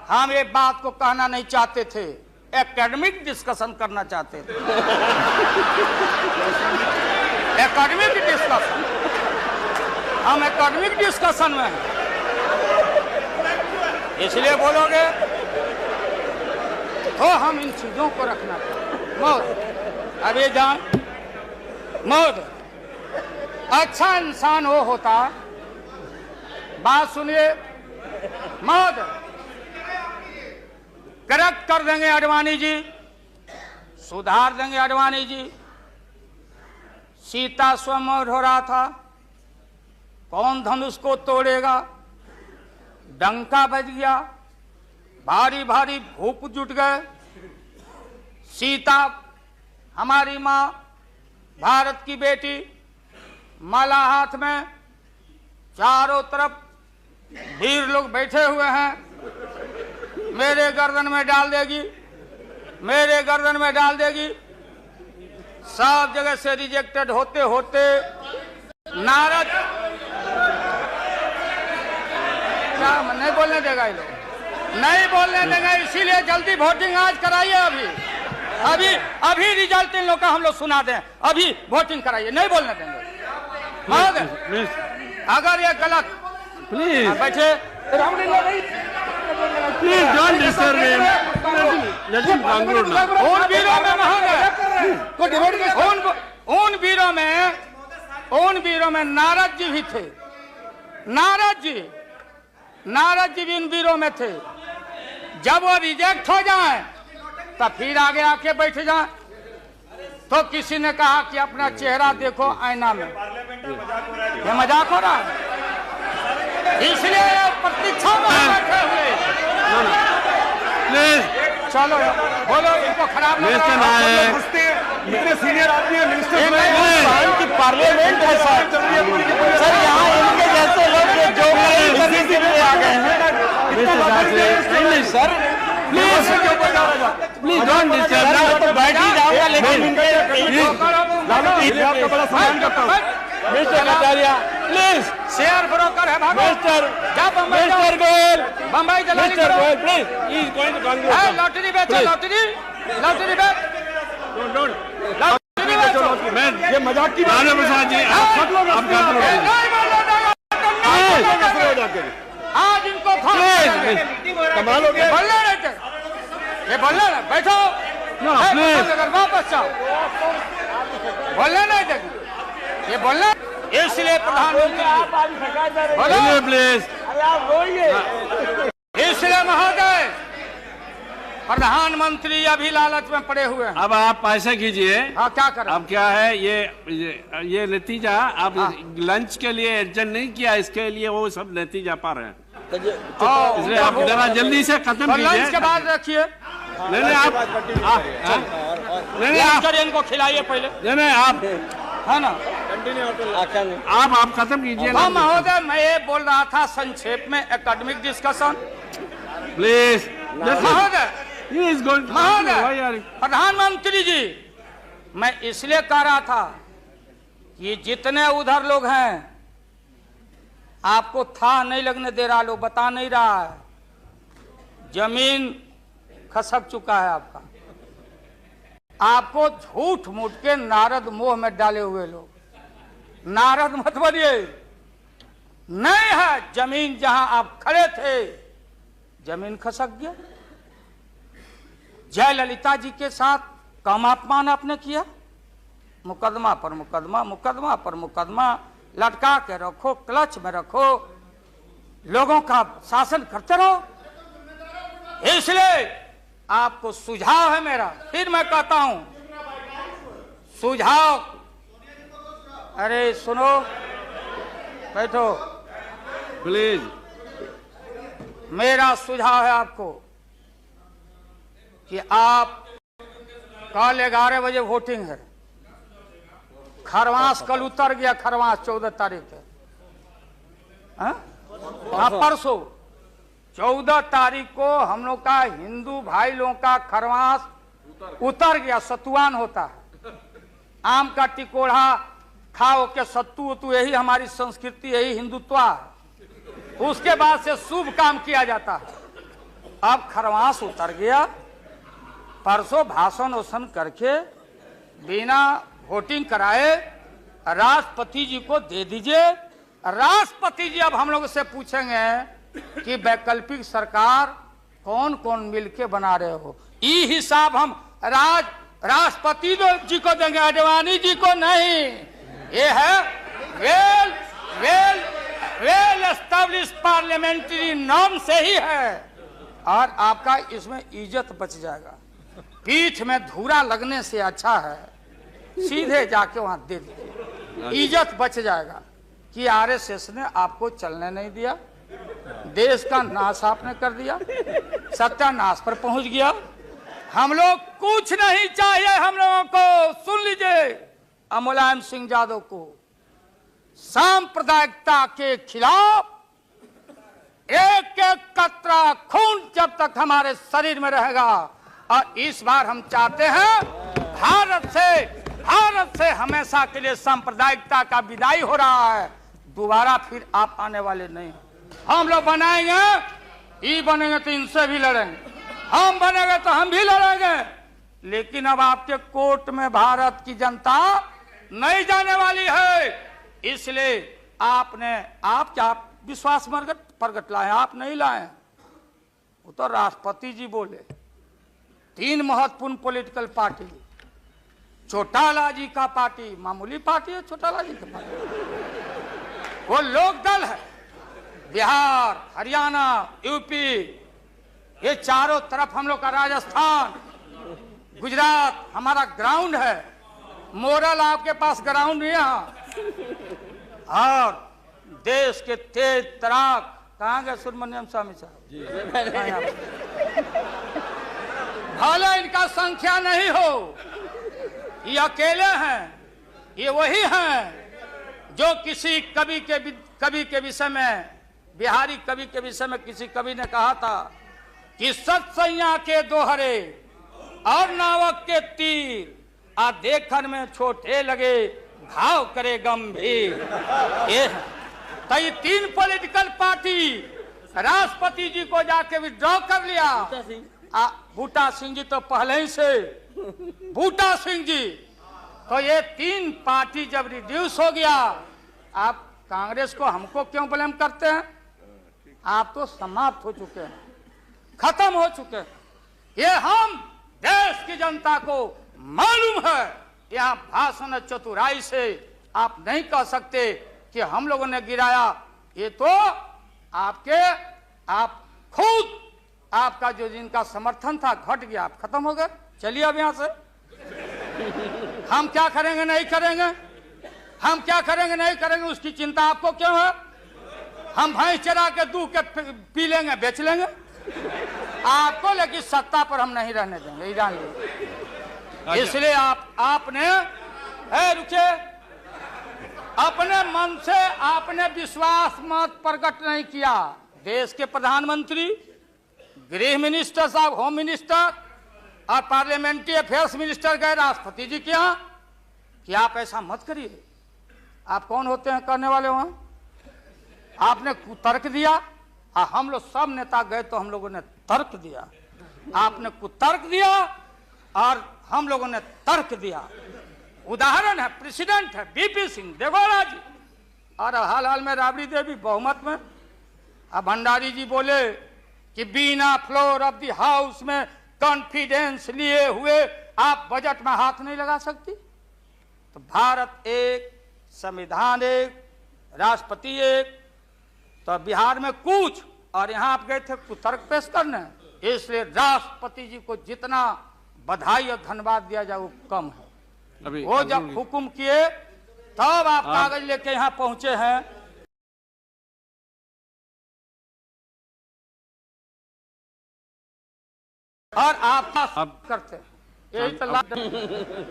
हम ये बात को कहना नहीं चाहते थे, एकेडमिक डिस्कशन करना चाहते थे। एकेडमिक डिस्कशन, हम एकेडमिक डिस्कशन में हैं, इसलिए बोलोगे तो हम इन चीजों को रखना चाहिए। मौत अभी जान, मौत अच्छा इंसान वो होता, बात सुनिए, मौत करेक्ट कर देंगे आडवाणी जी, सुधार देंगे आडवाणी जी। सीता स्वयं हो रहा था, कौन धनुष को तोड़ेगा, डंका बज गया, भारी भारी भूप जुट गए। सीता हमारी माँ, भारत की बेटी, माला हाथ में, चारों तरफ वीर लोग बैठे हुए हैं, मेरे गर्दन में डाल देगी, मेरे गर्दन में डाल देगी। सब जगह से रिजेक्टेड होते होते नारद, क्या नहीं बोलने देगा ये लोग, नहीं बोलने देगा, इसीलिए जल्दी वोटिंग आज कराइए। अभी अभी रिजल्ट इन लोग का हम लोग सुना दें, अभी वोटिंग कराइए, नहीं बोलने देंगे। अगर ये गलत,
प्लीज
बैठे,
please don't disturb him, let him conclude now.
उन वीरों में उन वीरों में नारद जी भी थे, नारद जी भी उन वीरों में थे। जब वो रिजेक्ट हो जाए तो फिर आगे आके बैठ जाए। तो किसी ने कहा कि अपना चेहरा देखो आईना में, ये मजाक हो रहा है, इसलिए प्रतीक्षा में बैठे हुए।
प्लीज
चलो बोलो, इनको खराब लग
मिनिस्टर
रहा है।
आए
इतने सीनियर आदमी है, मिनिस्टर
ये हिंदुस्तान की पार्लियामेंट है सर यहाँ इनके जैसे लोग जो करने के लिए आ गए हैं।
नहीं सर, प्लीज डोंट डिस्टर्ब।
तो बैठ ही जाऊंगा, लेकिन
आपका बड़ा सम्मान करता हूँ।
Mister Kataria please,
share broker है भागो।
मिस्टर
जा बम्बई जाओ।
मिस्टर गोयल,
बम्बई दलाली
मिस्टर
करो।
Goyal please, he is going to Congress.
है, लॉटरी बेचो, लॉटरी बेच, लॉटरी बेचो।
मैं
ये मजाक की बात
राणा प्रसाद जी, आप
सब लोग
आप
नहीं बोलो, आज इनको
कमाल हो गया।
बोलने रहते, ये बोलने ना बैठो।
No,
है,
please.
अगर वापस जाओ, बोलने नहीं देंगे, ये बोलना। इसलिए प्रधानमंत्री बोलो,
प्लीज,
इसलिए महोदय प्रधानमंत्री अभी लालच में पड़े हुए हैं।
अब आप ऐसा कीजिए।
हाँ, क्या करें?
अब क्या है ये नतीजा, आप लंच के लिए एडजस्ट नहीं किया, इसके लिए वो सब नतीजा पा रहे हैं, इसलिए आप जरा जल्दी से खत्म
तो लंच के
कीजिए।
बाद रखिए,
नहीं नहीं आप नहीं
लंच करिए, इनको खिलाइए पहले,
नहीं आप
है ना।
आप खत्म कीजिए
हाँ महोदय, मैं ये बोल रहा था संक्षेप में एकेडमिक डिस्कशन।
प्लीज।
महोदय
महोदय
प्रधानमंत्री जी, मैं इसलिए कह रहा था कि जितने उधर लोग हैं आपको था नहीं लगने दे रहा, लोग बता नहीं रहा है, जमीन खसक चुका है आपका। आपको झूठ मूठ के नारद मोह में डाले हुए लोग, नारद मत बनिए। नहीं है जमीन, जहां आप खड़े थे जमीन खसक गया। जयललिता जी के साथ कम अपमान आपने किया, मुकदमा पर मुकदमा, मुकदमा पर मुकदमा लटका के रखो, क्लच में रखो, लोगों का शासन करते रहो। इसलिए आपको सुझाव है मेरा, फिर मैं कहता हूं सुझाव, अरे सुनो, बैठो,
प्लीज।
मेरा सुझाव है आपको कि आप कल 11 बजे वोटिंग है, खरवास कल उतर गया, खरवास 14 तारीख है, हाँ परसों 14 तारीख को हम लोग का हिंदू भाई लोगों का खरवास उतर गया, सतुआन होता है, आम का टिकोड़ा खाओ के सत्तू वत्तू, यही हमारी संस्कृति, यही हिंदुत्व है। उसके बाद से शुभ काम किया जाता है। अब खरवास उतर गया, परसों भाषण वोषण करके बिना वोटिंग कराए राष्ट्रपति जी को दे दीजिए। राष्ट्रपति जी अब हम लोग से पूछेंगे कि वैकल्पिक सरकार कौन कौन मिलके बना रहे हो, ये हिसाब हम राष्ट्रपति जी को देंगे, आडवाणी जी को नहीं। ये है वेल एस्टेब्लिश पार्लियामेंट्री नॉर्म से ही है, और आपका इसमें इज्जत बच जाएगा। पीठ में धूरा लगने से अच्छा है सीधे जाके वहां दे दीजिए, इज्जत बच जाएगा। कि आरएसएस ने आपको चलने नहीं दिया, देश का नाश आपने कर दिया, सत्यानाश पर पहुंच गया। हम लोग कुछ नहीं चाहिए, हम लोगों को सुन लीजिए, मुलायम सिंह यादव को सांप्रदायिकता के खिलाफ एक एक कतरा खून जब तक हमारे शरीर में रहेगा, और इस बार हम चाहते हैं भारत से हमेशा के लिए सांप्रदायिकता का विदाई हो रहा है, दोबारा फिर आप आने वाले नहीं। हम लोग बनाएंगे, ये बनेंगे तो इनसे भी लड़ेंगे, हम बनेंगे तो हम भी लड़ेंगे, लेकिन अब आपके कोर्ट में भारत की जनता नहीं जाने वाली है। इसलिए आप क्या विश्वास प्रगट लाए, आप नहीं लाए, वो तो राष्ट्रपति जी बोले। 3 महत्वपूर्ण पॉलिटिकल पार्टी, चौटाला जी का पार्टी मामूली पार्टी है, चौटाला जी का पार्टी वो लोक दल है, बिहार, हरियाणा, यूपी, ये चारों तरफ हम लोग का, राजस्थान, गुजरात हमारा ग्राउंड है। मोरल आपके पास ग्राउंड है यहाँ, और देश के तेज तराक कहाँ गए सुब्रमण्यम स्वामी साहब, भले इनका संख्या नहीं हो, ये अकेले हैं, ये वही हैं जो किसी कवि के विषय में, बिहारी कवि के विषय में किसी कवि ने कहा था कि सत्सैया के दोहरे और नावक के तीर आ देखन में छोटे लगे घाव करे गंभीर। ये तो ये 3 पॉलिटिकल पार्टी राष्ट्रपति जी को जाके विड्रॉ कर लिया। बूटा सिंह जी तो पहले ही से, बूटा सिंह जी, तो ये 3 पार्टी जब रिड्यूस हो गया, आप कांग्रेस को हमको क्यों ब्लेम करते हैं? आप तो समाप्त हो चुके हैं, खत्म हो चुके हैं। ये हम देश की जनता को मालूम है। यहाँ भाषण चतुराई से आप नहीं कह सकते कि हम लोगों ने गिराया। ये तो आप खुद, आपका जो जिनका समर्थन था घट गया, आप खत्म हो गए। चलिए अब यहाँ से हम क्या करेंगे नहीं करेंगे, हम क्या करेंगे नहीं करेंगे उसकी चिंता आपको क्यों है? हम भैंस चरा के दूध के पी लेंगे, बेच लेंगे आपको, लेकिन सत्ता पर हम नहीं रहने देंगे, ये जान लीजिए। इसलिए आपने रुके, अपने मन से आपने विश्वास मत प्रकट नहीं किया। देश के प्रधानमंत्री, गृह मिनिस्टर साहब, होम मिनिस्टर और पार्लियामेंट्री अफेयर्स मिनिस्टर गए राष्ट्रपति जी के यहाँ कि आप ऐसा मत करिए। आप कौन होते हैं करने वाले? वहां आपने कुतर्क दिया, और हम लोग सब नेता गए तो हम लोगों ने तर्क दिया। आपने कुतर्क दिया और हम लोगों ने तर्क दिया। उदाहरण है, प्रेसिडेंट है बीपी सिंह देवगौड़ा जी, और हाल में राबड़ी देवी बहुमत में। अब भंडारी जी बोले कि बिना फ्लोर ऑफ द हाउस में कॉन्फिडेंस लिए हुए आप बजट में हाथ नहीं लगा सकती। तो भारत एक, संविधान एक, राष्ट्रपति एक, तो बिहार में कुछ, और यहाँ आप गए थे कुतर्क पेश करने। इसलिए राष्ट्रपति जी को जितना बधाई और धन्यवाद दिया जाए वो कम है। वो जब हुक्म किए तब आप कागज लेके यहाँ पहुंचे हैं। और आप करते हैं, यही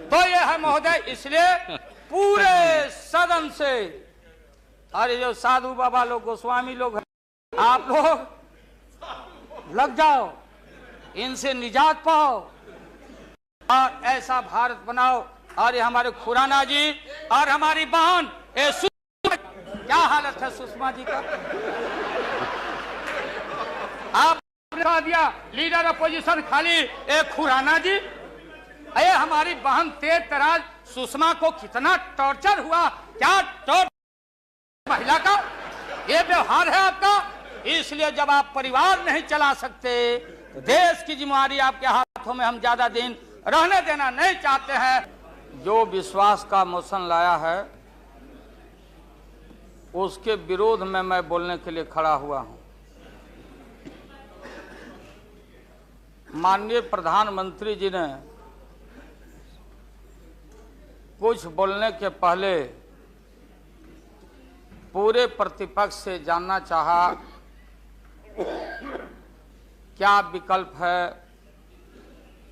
तो ये है महोदय। इसलिए पूरे सदन से, अरे जो साधु बाबा लोग, गोस्वामी लोग हैं, आप लोग लग जाओ, इनसे निजात पाओ और ऐसा भारत बनाओ। और ये हमारे खुराना जी और हमारी बहन क्या हालत है सुषमा जी का? आप कह दिया लीडर अपोजिशन खाली एक खुराना जी। अरे हमारी बहन तेज तराज सुषमा को कितना टॉर्चर हुआ, क्या टॉर्चर महिला का ये व्यवहार है आपका। इसलिए जब आप परिवार नहीं चला सकते, देश की जिम्मेदारी आपके हाथों में हम ज्यादा दिन रहने देना नहीं चाहते हैं। जो विश्वास का मोशन लाया है उसके विरोध में मैं बोलने के लिए खड़ा हुआ हूं। माननीय प्रधानमंत्री जी ने कुछ बोलने के पहले पूरे प्रतिपक्ष से जानना चाहा क्या विकल्प है,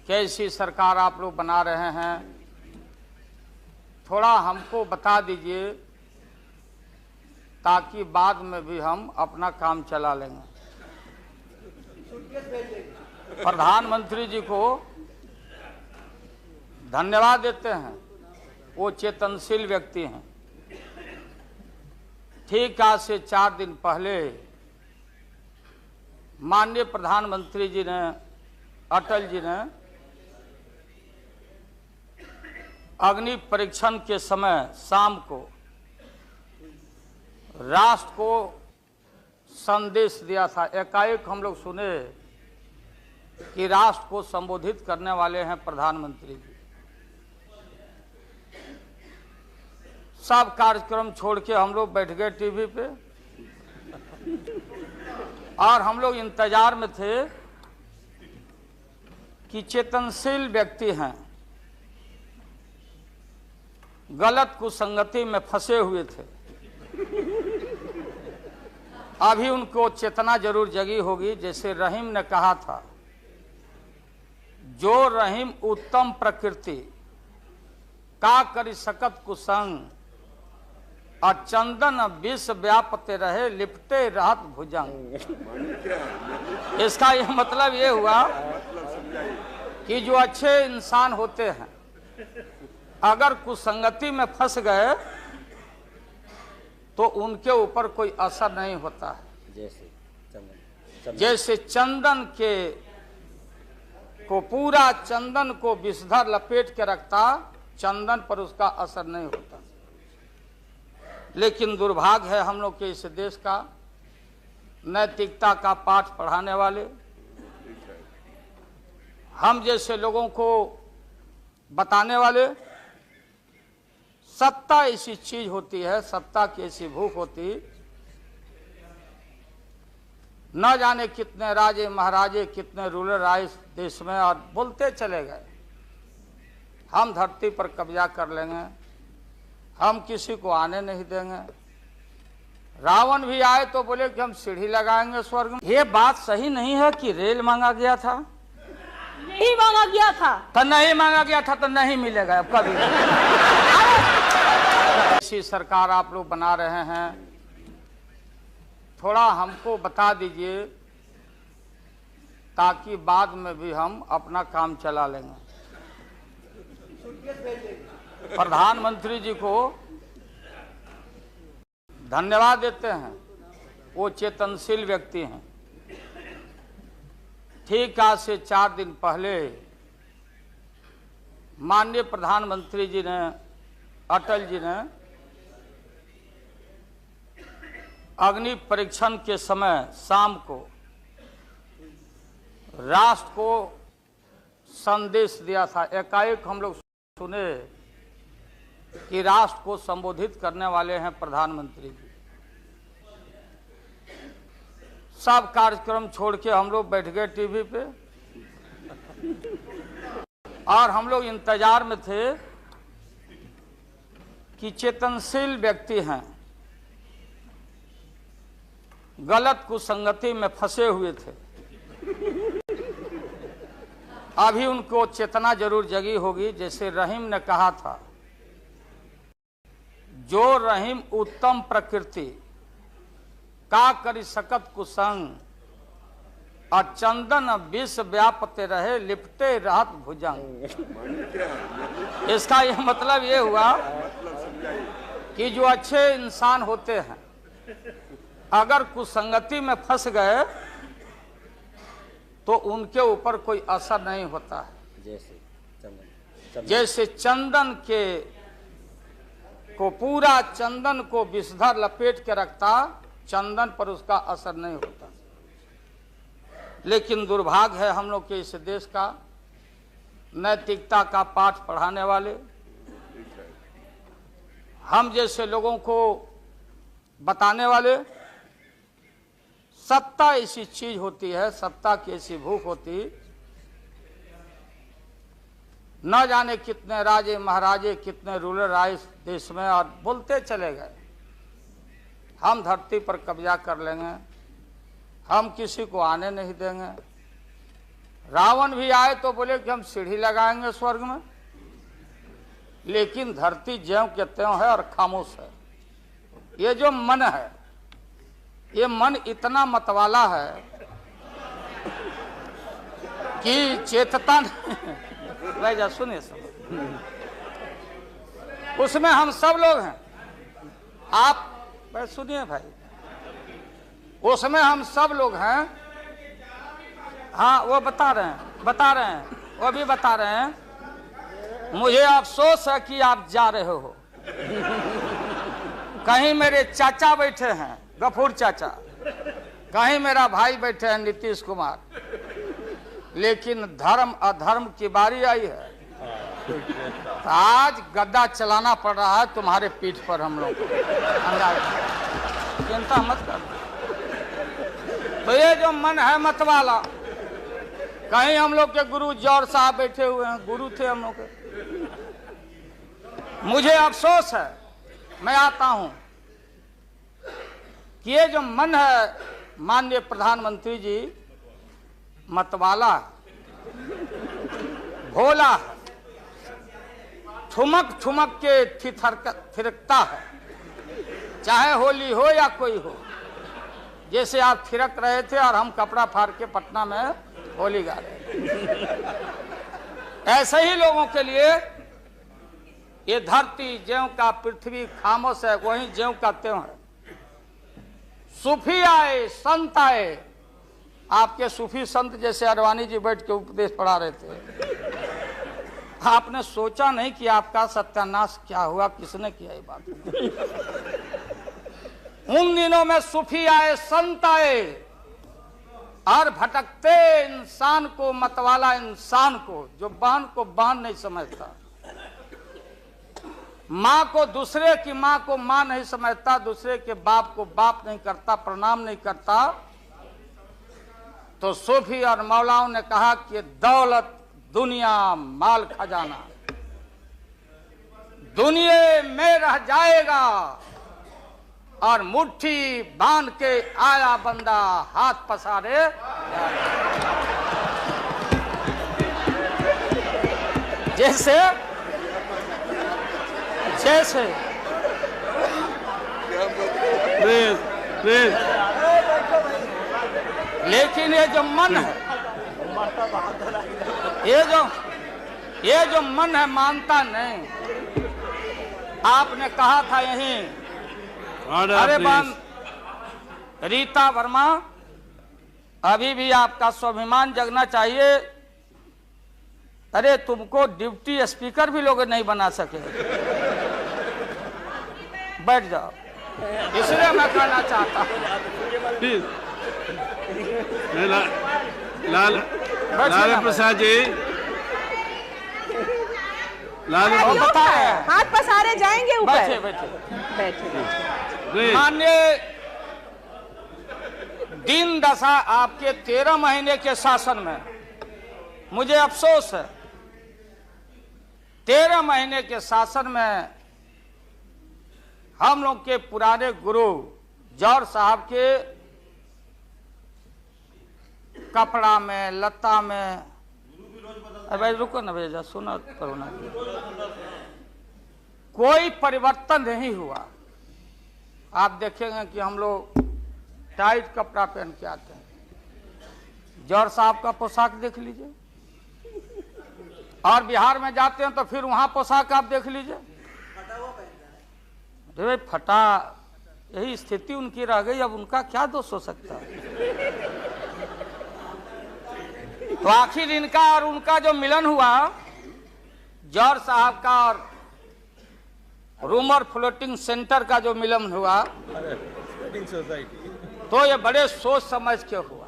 कैसी सरकार आप लोग बना रहे हैं, थोड़ा हमको बता दीजिए ताकि बाद में भी हम अपना काम चला लेंगे। प्रधानमंत्री जी को धन्यवाद देते हैं, वो चेतनशील व्यक्ति हैं। ठीक आज से 4 दिन पहले माननीय प्रधानमंत्री जी ने, अटल जी ने अग्नि परीक्षण के समय शाम को राष्ट्र को संदेश दिया था। एकाएक हम लोग सुने कि राष्ट्र को संबोधित करने वाले हैं प्रधानमंत्री जी। सब कार्यक्रम छोड़ के हम लोग बैठ गए टीवी पे और हम लोग इंतजार में थे कि चेतनशील व्यक्ति हैं, गलत कुसंगति में फंसे हुए थे, अभी उनको चेतना जरूर जगी होगी। जैसे रहीम ने कहा था, जो रहीम उत्तम प्रकृति का करी सकत कुसंग, और चंदन विष व्यापते रहे लिपटे रहत भुजंग। इसका यह मतलब ये हुआ कि जो अच्छे इंसान होते हैं अगर कुसंगति में फंस गए तो उनके ऊपर कोई असर नहीं होता है। जैसे चंदन के को पूरा चंदन को विषधर लपेट के रखता, चंदन पर उसका असर नहीं होता। लेकिन दुर्भाग्य है हम लोग के इस देश का, नैतिकता का पाठ पढ़ाने वाले हम जैसे लोगों को बताने वाले, सत्ता ऐसी चीज होती है, सत्ता की ऐसी भूख होती, न जाने कितने राजे महाराजे कितने रूलर आए इस देश में और बोलते चले गए हम धरती पर कब्जा कर लेंगे, हम किसी को आने नहीं देंगे। रावण भी आए तो बोले कि हम सीढ़ी लगाएंगे स्वर्ग में। ये बात सही नहीं है कि रेल मांगा गया था,
नहीं मांगा गया था
तो नहीं मांगा गया था तो नहीं मिलेगा अब कभी। ऐसी सरकार आप लोग बना रहे हैं, थोड़ा हमको बता दीजिए ताकि बाद में भी हम अपना काम चला लेंगे। प्रधानमंत्री जी को धन्यवाद देते हैं, वो चेतनशील व्यक्ति हैं। ठीक आज से 4 दिन पहले माननीय प्रधानमंत्री जी ने, अटल जी ने अग्नि परीक्षण के समय शाम को राष्ट्र को संदेश दिया था। एकाएक हम लोग सुने कि राष्ट्र को संबोधित करने वाले हैं प्रधानमंत्री जी। सब कार्यक्रम छोड़ के हम लोग बैठ गए टीवी पे और हम लोग इंतजार में थे कि चेतनशील व्यक्ति हैं, गलत कुसंगति में फंसे हुए थे, अभी उनको चेतना जरूर जगी होगी। जैसे रहीम ने कहा था, जो रहीम उत्तम प्रकृति का करी सकत कुसंग, और चंदन विष व्यापते रहे लिपटे रहत भुजंग। इसका यह मतलब ये हुआ कि जो अच्छे इंसान होते हैं अगर कुसंगति में फंस गए तो उनके ऊपर कोई असर नहीं होता है। जैसे चंदन के को पूरा चंदन को विषधर लपेट के रखता, चंदन पर उसका असर नहीं होता। लेकिन दुर्भाग्य है हम लोग के इस देश का, नैतिकता का पाठ पढ़ाने वाले हम जैसे लोगों को बताने वाले, सत्ता ऐसी चीज होती है, सत्ता की ऐसी भूख होती, न जाने कितने राजे महाराजे कितने रूलर आए इस देश में और बोलते चले गए हम धरती पर कब्जा कर लेंगे, हम किसी को आने नहीं देंगे। रावण भी आए तो बोले कि हम सीढ़ी लगाएंगे स्वर्ग में, लेकिन धरती ज्यों के त्यों है और खामोश है। ये जो मन है, ये मन इतना मतवाला है कि चेतता भाई जा सुनिए सब, उसमें हम सब लोग हैं। आप भाई सुनिए भाई, उसमें हम सब लोग हैं। हाँ वो बता रहे हैं, वो भी बता रहे हैं। मुझे अफसोस है कि आप जा रहे हो, कहीं मेरे चाचा बैठे हैं गफूर चाचा, कहीं मेरा भाई बैठे हैं नीतीश कुमार, लेकिन धर्म अधर्म की बारी आई है तो आज गद्दा चलाना पड़ रहा है तुम्हारे पीठ पर। हम लोग चिंता मत कर। तो ये जो मन है मत वाला, कहीं हम लोग के गुरु जौहर साहब बैठे हुए हैं, गुरु थे हम लोग के। मुझे अफसोस है, मैं आता हूं कि ये जो मन है माननीय प्रधानमंत्री जी मतवाला है। भोला है, ठुमक ठुमक के थिरकता है, चाहे होली हो या कोई हो। जैसे आप थिरक रहे थे और हम कपड़ा फाड़ के पटना में होली गा रहे हैं। ऐसे ही लोगों के लिए ये धरती ज्यों का पृथ्वी खामोश है, वहीं ज्यों का त्यों है। सूफी आए, संत आए, आपके सूफी संत जैसे अडवाणी जी बैठ के उपदेश पढ़ा रहे थे। आपने सोचा नहीं कि आपका सत्यानाश क्या हुआ, किसने किया ये बात। उन दिनों में सूफी आए, संत आए और भटकते इंसान को, मतवाला इंसान को, जो बान को बान नहीं समझता, माँ को, दूसरे की माँ को माँ नहीं समझता, दूसरे के बाप को बाप नहीं करता, प्रणाम नहीं करता, तो सूफी और मौलाओं ने कहा कि दौलत, दुनिया, माल, खजाना दुनिया में रह जाएगा और मुट्ठी बांध के आया बंदा हाथ पसारे। जैसे जैसे लेकिन ये जो मन है, ये जो मन है मानता नहीं। आपने कहा था यहीं, अरे बन रीता वर्मा, अभी भी आपका स्वाभिमान जगना चाहिए। अरे तुमको डिप्टी स्पीकर भी लोग नहीं बना सके। बैठ जाओ, इसलिए मैं कहना चाहता हूँ।
लालू प्रसाद जी, लालू
हाथ पसारे जाएंगे ऊपर।
बैठे बैठे
बैठे।
माननीय दिन दशा आपके 13 महीने के शासन में मुझे अफसोस है, 13 महीने के शासन में हम लोग के पुराने गुरु जौहर साहब के कपड़ा में, लता में, अरे रुको ना भैया, सुनो करो ना, कोई परिवर्तन नहीं हुआ। आप देखेंगे कि हम लोग टाइट कपड़ा पहन के आते हैं। जौहर साहब का पोशाक देख लीजिए, और बिहार में जाते हैं तो फिर वहां पोशाक आप देख लीजिए, अरे फटा, यही स्थिति उनकी रह गई। अब उनका क्या दोष हो सकता है? तो आखिर इनका और उनका जो मिलन हुआ, जौहर साहब का और रूमर फ्लोटिंग सेंटर का जो मिलन हुआ, तो ये बड़े सोच समझ के हुआ।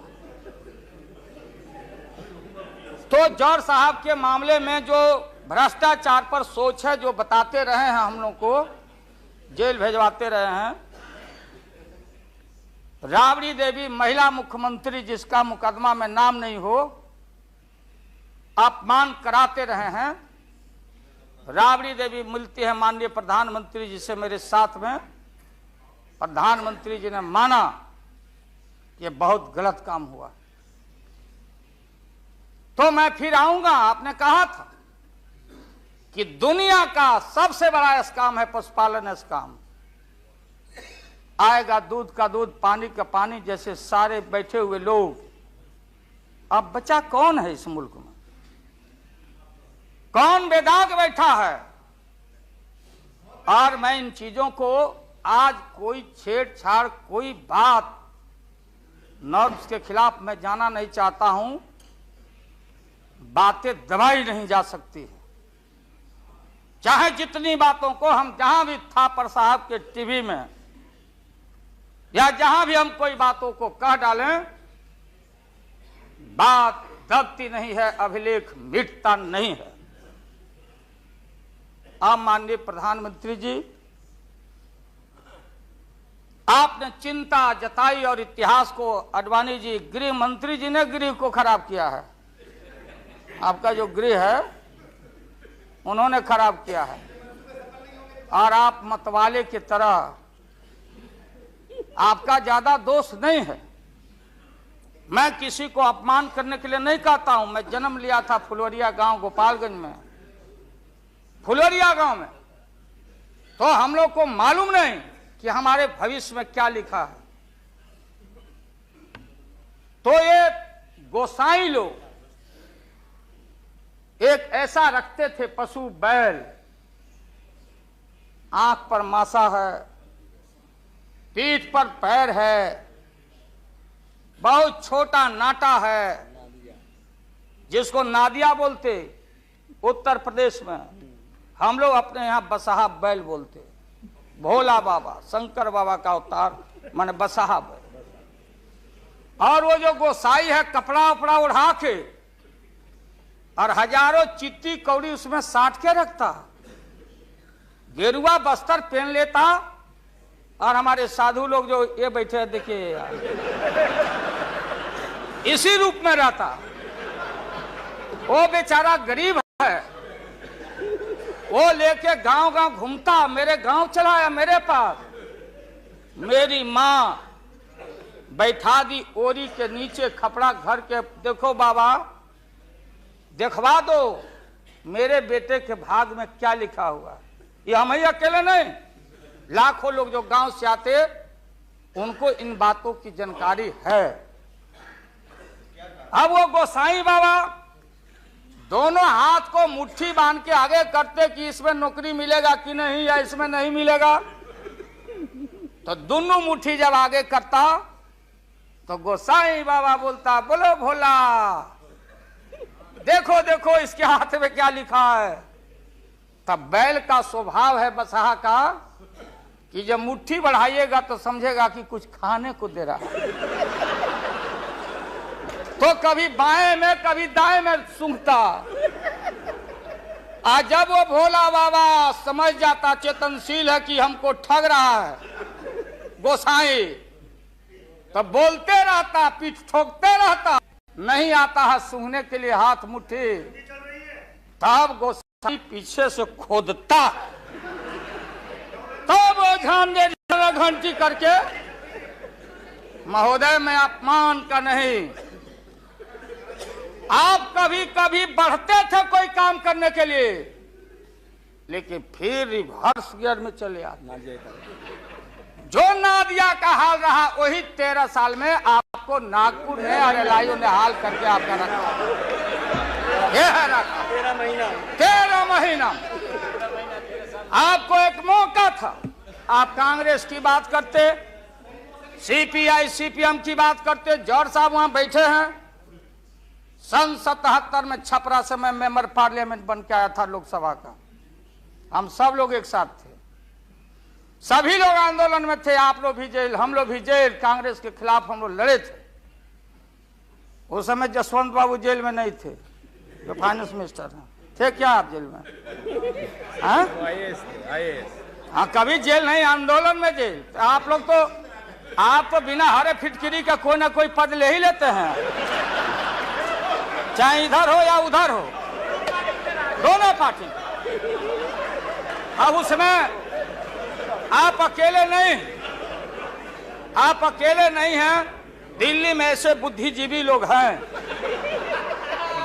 तो जौहर साहब के मामले में जो भ्रष्टाचार पर सोच है, जो बताते रहे हैं, हम लोग को जेल भेजवाते रहे हैं। राबड़ी देवी महिला मुख्यमंत्री, जिसका मुकदमा में नाम नहीं हो, अपमान कराते रहे हैं। राबड़ी देवी मिलती है माननीय प्रधानमंत्री जी से मेरे साथ में, प्रधानमंत्री जी ने माना कि बहुत गलत काम हुआ, तो मैं फिर आऊंगा। आपने कहा था कि दुनिया का सबसे बड़ा स्काम है पशुपालन स्काम। आएगा दूध का दूध, पानी का पानी, जैसे सारे बैठे हुए लोग। अब बचा कौन है इस मुल्क में? कौन बेदाग बैठा है? और मैं इन चीजों को आज कोई छेड़छाड़, कोई बात नॉर्म्स के खिलाफ मैं जाना नहीं चाहता हूं। बातें दबाई नहीं जा सकती, चाहे जितनी बातों को हम जहां भी थापर साहब के टीवी में या जहां भी हम कोई बातों को कह डालें, बात दबती नहीं है, अभिलेख मिटता नहीं है। आप माननीय प्रधानमंत्री जी, आपने चिंता जताई और इतिहास को, अडवाणी जी, गृह मंत्री जी ने गृह को खराब किया है। आपका जो गृह है उन्होंने खराब किया है, और आप मतवाले की तरह, आपका ज्यादा दोष नहीं है। मैं किसी को अपमान करने के लिए नहीं कहता हूं। मैं जन्म लिया था फुलवरिया गांव गोपालगंज में, फुलवरिया गांव में, तो हम लोग को मालूम नहीं कि हमारे भविष्य में क्या लिखा है। तो ये गोसाई लोग एक ऐसा रखते थे पशु बैल, आंख पर मासा है, पीठ पर पैर है, बहुत छोटा नाटा है, जिसको नादिया बोलते उत्तर प्रदेश में, हम लोग अपने यहां बसहा बैल बोलते। भोला बाबा शंकर बाबा का अवतार माने बसहा बैल। और वो जो गोसाई है कपड़ा उपड़ा उड़ा के और हजारों चिट्टी कौड़ी उसमें साट के रखता, गेरुआ बस्तर पहन लेता, और हमारे साधु लोग जो ये बैठे हैं देखिए इसी रूप में रहता। वो बेचारा गरीब है, वो लेके गांव गांव घूमता, मेरे गांव चला आया मेरे पास। मेरी माँ बैठा दी ओरी के नीचे खपड़ा घर के, देखो बाबा देखवा दो मेरे बेटे के भाग में क्या लिखा हुआ। ये हम ही अकेले नहीं, लाखों लोग जो गांव से आते उनको इन बातों की जानकारी है। अब वो गोसाई बाबा दोनों हाथ को मुट्ठी बांध के आगे करते कि इसमें नौकरी मिलेगा कि नहीं या इसमें नहीं मिलेगा। तो दोनों मुट्ठी जब आगे करता तो गोसाई बाबा बोलता, बोलो भोला, देखो देखो इसके हाथ में क्या लिखा है। तब बैल का स्वभाव है बसहा का कि जब मुट्ठी बढ़ाइएगा तो समझेगा कि कुछ खाने को दे रहा है, तो कभी बाएं में कभी दाएं में सूंघता। आज जब वो भोला बाबा समझ जाता चेतनशील है कि हमको ठग रहा है गोसाई, तब बोलते रहता, पीठ ठोकते रहता, नहीं आता है सूंघने के लिए हाथ मुट्ठी। तब गोसाई पीछे से खोदता, तब वो ध्यान दे घंटी करके, महोदय मैं अपमान का नहीं, आप कभी कभी बढ़ते थे कोई काम करने के लिए, लेकिन फिर रिवर्स गियर में चले आते। जो नादिया का हाल रहा वही 13 साल में आपको नागपुर ने और एलआईओ ने हाल करके आपका रखा। ये है रखा 13 महीना। आपको एक मौका था, आप कांग्रेस की बात करते, सीपीआई सीपीएम की बात करते। जौहर साहब वहां बैठे हैं। सन 77 में छपरा से मैं मेंबर पार्लियामेंट बन के आया था लोकसभा का। हम सब लोग एक साथ थे, सभी लोग आंदोलन में थे। आप लोग भी जेल, हम लोग भी जेल, कांग्रेस के खिलाफ हम लोग लड़े थे। उस समय जसवंत बाबू जेल में नहीं थे, जो फाइनेंस मिनिस्टर हैं। थे क्या आप जेल में? हाँ, कभी जेल नहीं, आंदोलन में जेल। तो आप लोग तो, आप तो बिना हरे फिटकिरी का कोई ना कोई पद ले ही लेते हैं, चाहे इधर हो या उधर हो, दोनों पार्टी। अब उसमें आप अकेले नहीं, आप अकेले नहीं हैं। दिल्ली में ऐसे बुद्धिजीवी लोग हैं,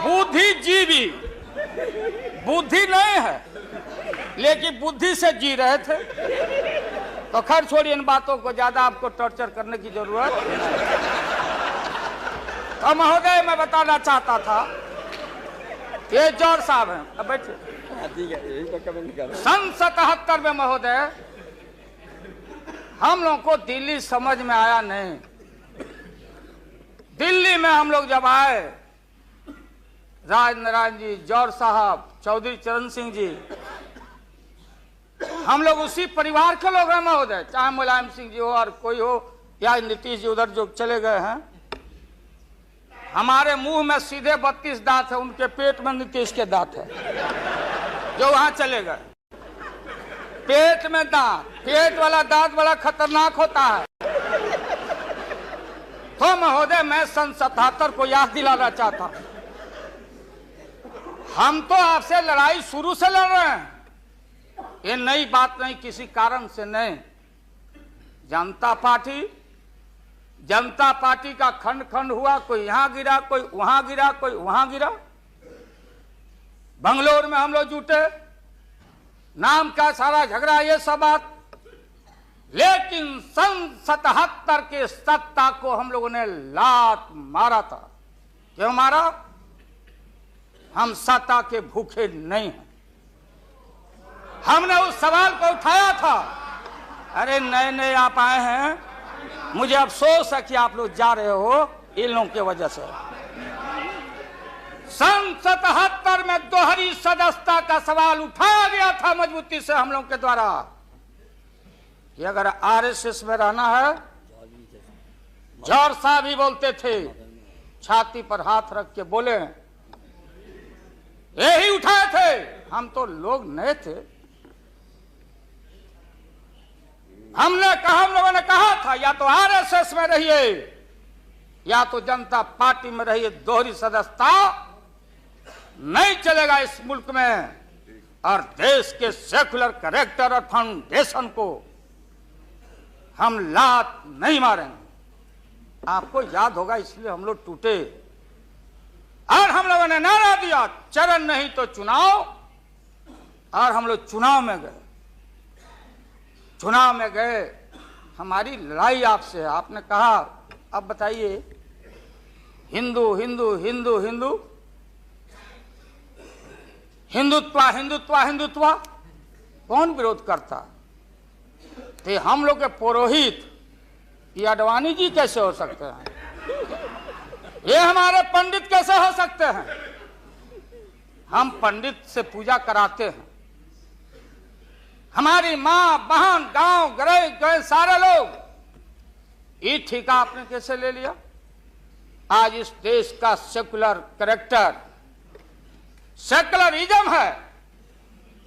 बुद्धिजीवी, बुद्धि नहीं है लेकिन बुद्धि से जी रहे थे। तो खैर छोड़िए इन बातों को, ज्यादा आपको टॉर्चर करने की जरूरत नहीं। तो महोदय मैं बताना चाहता था, ये जौहर साहब हैं, अब बैठिए। सन 77 में महोदय हम लोगों को दिल्ली समझ में आया नहीं। दिल्ली में हम लोग जब आए, राज नारायण जी, जौहर साहब, चौधरी चरण सिंह जी, हम लोग उसी परिवार के लोग हैं महोदय, चाहे मुलायम सिंह जी हो और कोई हो या नीतीश जी उधर जो चले गए हैं। हमारे मुंह में सीधे 32 दांत है, उनके पेट में नीतीश के दांत है जो वहां चले गए। पेट में दांत, पेट वाला दांत बड़ा खतरनाक होता है। तो महोदय मैं सन 77 को याद दिलाना चाहता हूं, हम तो आपसे लड़ाई शुरू से लड़ रहे हैं, ये नई बात नहीं, किसी कारण से नहीं। जनता पार्टी जनता पार्टी का खंड खंड हुआ, कोई यहां गिरा, कोई वहां गिरा, कोई वहां गिरा। बंगलोर में हम लोग जुटे, नाम का सारा झगड़ा, ये सब बात। लेकिन सन 77 के सत्ता को हम लोगों ने लात मारा था। क्यों मारा? हम सत्ता के भूखे नहीं हैं। हमने उस सवाल को उठाया था। अरे नए नए आप आए हैं, मुझे अफसोस है कि आप लोग जा रहे हो इन लोगों की वजह से। सन 77 में दोहरी सदस्यता का सवाल उठाया गया था मजबूती से हम लोगों के द्वारा कि अगर आरएसएस में रहना है, जौहर साहब भी बोलते थे, छाती पर हाथ रख के बोले, यही उठाए थे। हम तो लोग नए थे, हम लोगों ने कहा था या तो आरएसएस में रहिए या तो जनता पार्टी में रहिए। दोहरी सदस्यता नहीं चलेगा इस मुल्क में, और देश के सेकुलर कैरेक्टर और फाउंडेशन को हम लात नहीं मारेंगे। आपको याद होगा, इसलिए हम लोग टूटे और हम लोगों ने नारा दिया, चरण नहीं तो चुनाव। और हम लोग चुनाव में गए। चुनाव में गए, हमारी लड़ाई आपसे। आपने कहा अब बताइए, हिंदू हिंदू हिंदू हिंदू हिंदुत्व हिंदुत्व हिंदुत्व, कौन विरोध करता? तो हम लोग के पुरोहित ये अडवाणी जी कैसे हो सकते हैं? ये हमारे पंडित कैसे हो सकते हैं? हम पंडित से पूजा कराते हैं। हमारी मां बहन गांव गए सारे लोग, ये ठेका आपने कैसे ले लिया? आज इस देश का सेकुलर कैरेक्टर, सेकुलरिज्म है,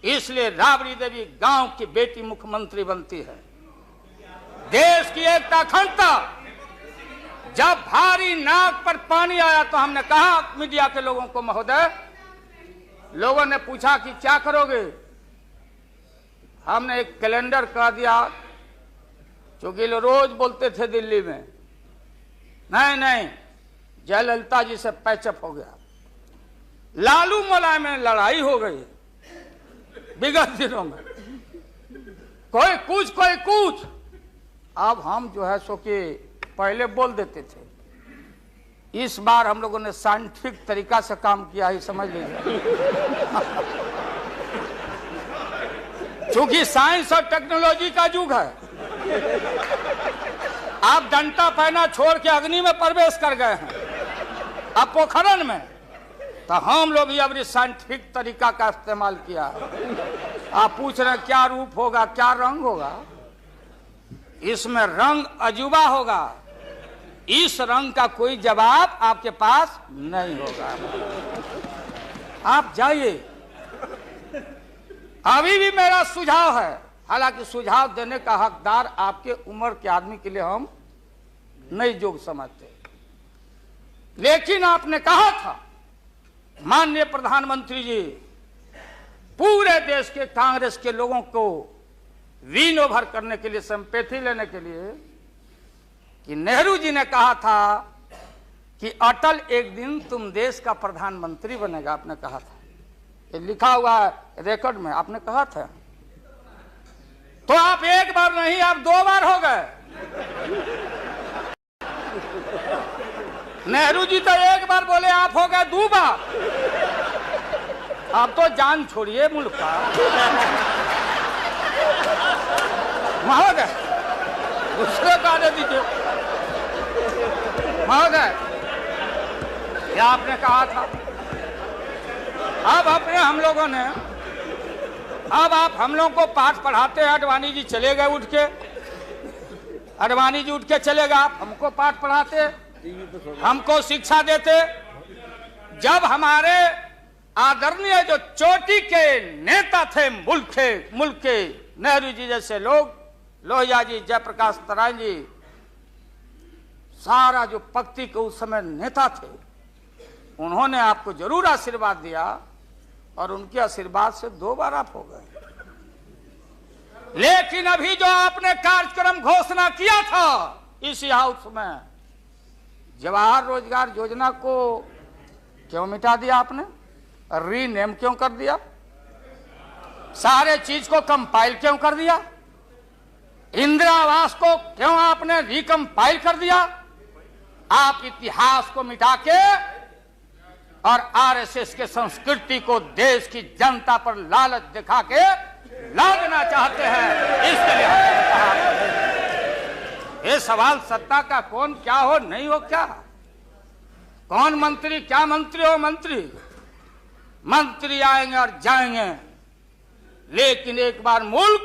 इसलिए राबड़ी देवी गांव की बेटी मुख्यमंत्री बनती है। देश की एकता अखंडता। जब भारी नाक पर पानी आया तो हमने कहा मीडिया के लोगों को, महोदय, लोगों ने पूछा कि क्या करोगे? हमने एक कैलेंडर कह दिया, क्योंकि लोग रोज बोलते थे दिल्ली में, नहीं जयललिता जी से पैचअप हो गया, लालू मुलायम में लड़ाई हो गई विगत दिनों में, कोई कुछ। अब हम जो है सो कि पहले बोल देते थे। इस बार हम लोगों ने साइंटिफिक तरीका से काम किया ही, समझ लीजिए। क्योंकि साइंस और टेक्नोलॉजी का युग है। आप डंडा पहना छोड़ के अग्नि में प्रवेश कर गए हैं, अब पोखरण में। तो हम लोग भी अब साइंटिफिक तरीका का इस्तेमाल किया है। आप पूछ रहे हैं क्या रूप होगा, क्या रंग होगा? इसमें रंग अजूबा होगा। इस रंग का कोई जवाब आपके पास नहीं होगा। आप जाइए। अभी भी मेरा सुझाव है, हालांकि सुझाव देने का हकदार आपके उम्र के आदमी के लिए हम नहीं योग्य समझते, लेकिन आपने कहा था माननीय प्रधानमंत्री जी, पूरे देश के कांग्रेस के लोगों को विन ओवर करने के लिए, संपैथी लेने के लिए, कि नेहरू जी ने कहा था कि अटल एक दिन तुम देश का प्रधानमंत्री बनेगा। आपने कहा था, ये लिखा हुआ है रिकॉर्ड में, आपने कहा था। तो आप एक बार नहीं, आप 2 बार हो गए। नेहरू जी तो एक बार बोले, आप हो गए 2 बार। आप तो जान छोड़िए मुल्क का। महोदय, दूसरे को आने दीजिए। महोदय, क्या आपने कहा था? अब अपने हम लोगों ने, अब आप हम लोगों को पाठ पढ़ाते हैं। अडवाणी जी चले गए उठ के, अडवाणी जी उठ के चले गए, आप हमको पाठ पढ़ाते, हमको शिक्षा देते। जब हमारे आदरणीय जो चोटी के नेता थे मुल्क के नेहरू जी जैसे लोग, लोहिया जी, जयप्रकाश नारायण जी, सारा जो पक्ति के उस समय नेता थे, उन्होंने आपको जरूर आशीर्वाद दिया और उनके आशीर्वाद से 2 बार आप हो गए। लेकिन अभी जो आपने कार्यक्रम घोषणा किया था इसी हाउस में, जवाहर रोजगार योजना को क्यों मिटा दिया आपने? रीनेम क्यों कर दिया? सारे चीज को कंपाइल क्यों कर दिया? इंदिरा आवास को क्यों आपने रिकंपाइल कर दिया? आप इतिहास को मिटा के और आरएसएस के संस्कृति को देश की जनता पर लालच दिखा के लादना चाहते हैं। इसके लिए हमने कहा ये सवाल सत्ता का कौन क्या हो नहीं हो, क्या कौन मंत्री क्या मंत्री हो, मंत्री आएंगे और जाएंगे, लेकिन एक बार मुल्क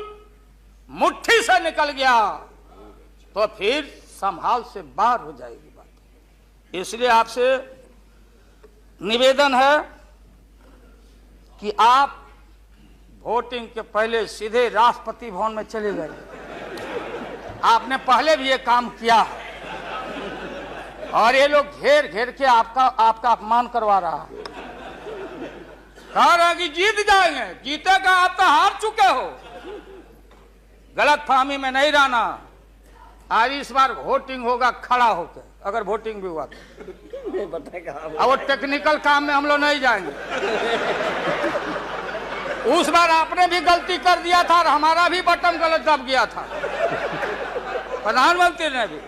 मुट्ठी से निकल गया तो फिर संभाल से बाहर हो जाएगी बात। इसलिए आपसे निवेदन है कि आप वोटिंग के पहले सीधे राष्ट्रपति भवन में चले गए। आपने पहले भी ये काम किया और ये लोग घेर घेर के आपका अपमान करवा रहा है। कह रहा कि जीत जाएंगे, जीतेगा, आप तो हार चुके हो। गलत फहमी में नहीं रहना। आज इस बार वोटिंग होगा खड़ा होकर, अगर वोटिंग भी हुआ तो अब वो टेक्निकल काम में हम लोग नहीं जाएंगे। उस बार आपने भी गलती कर दिया था और हमारा भी बटन गलत दब गया था, प्रधानमंत्री ने भी।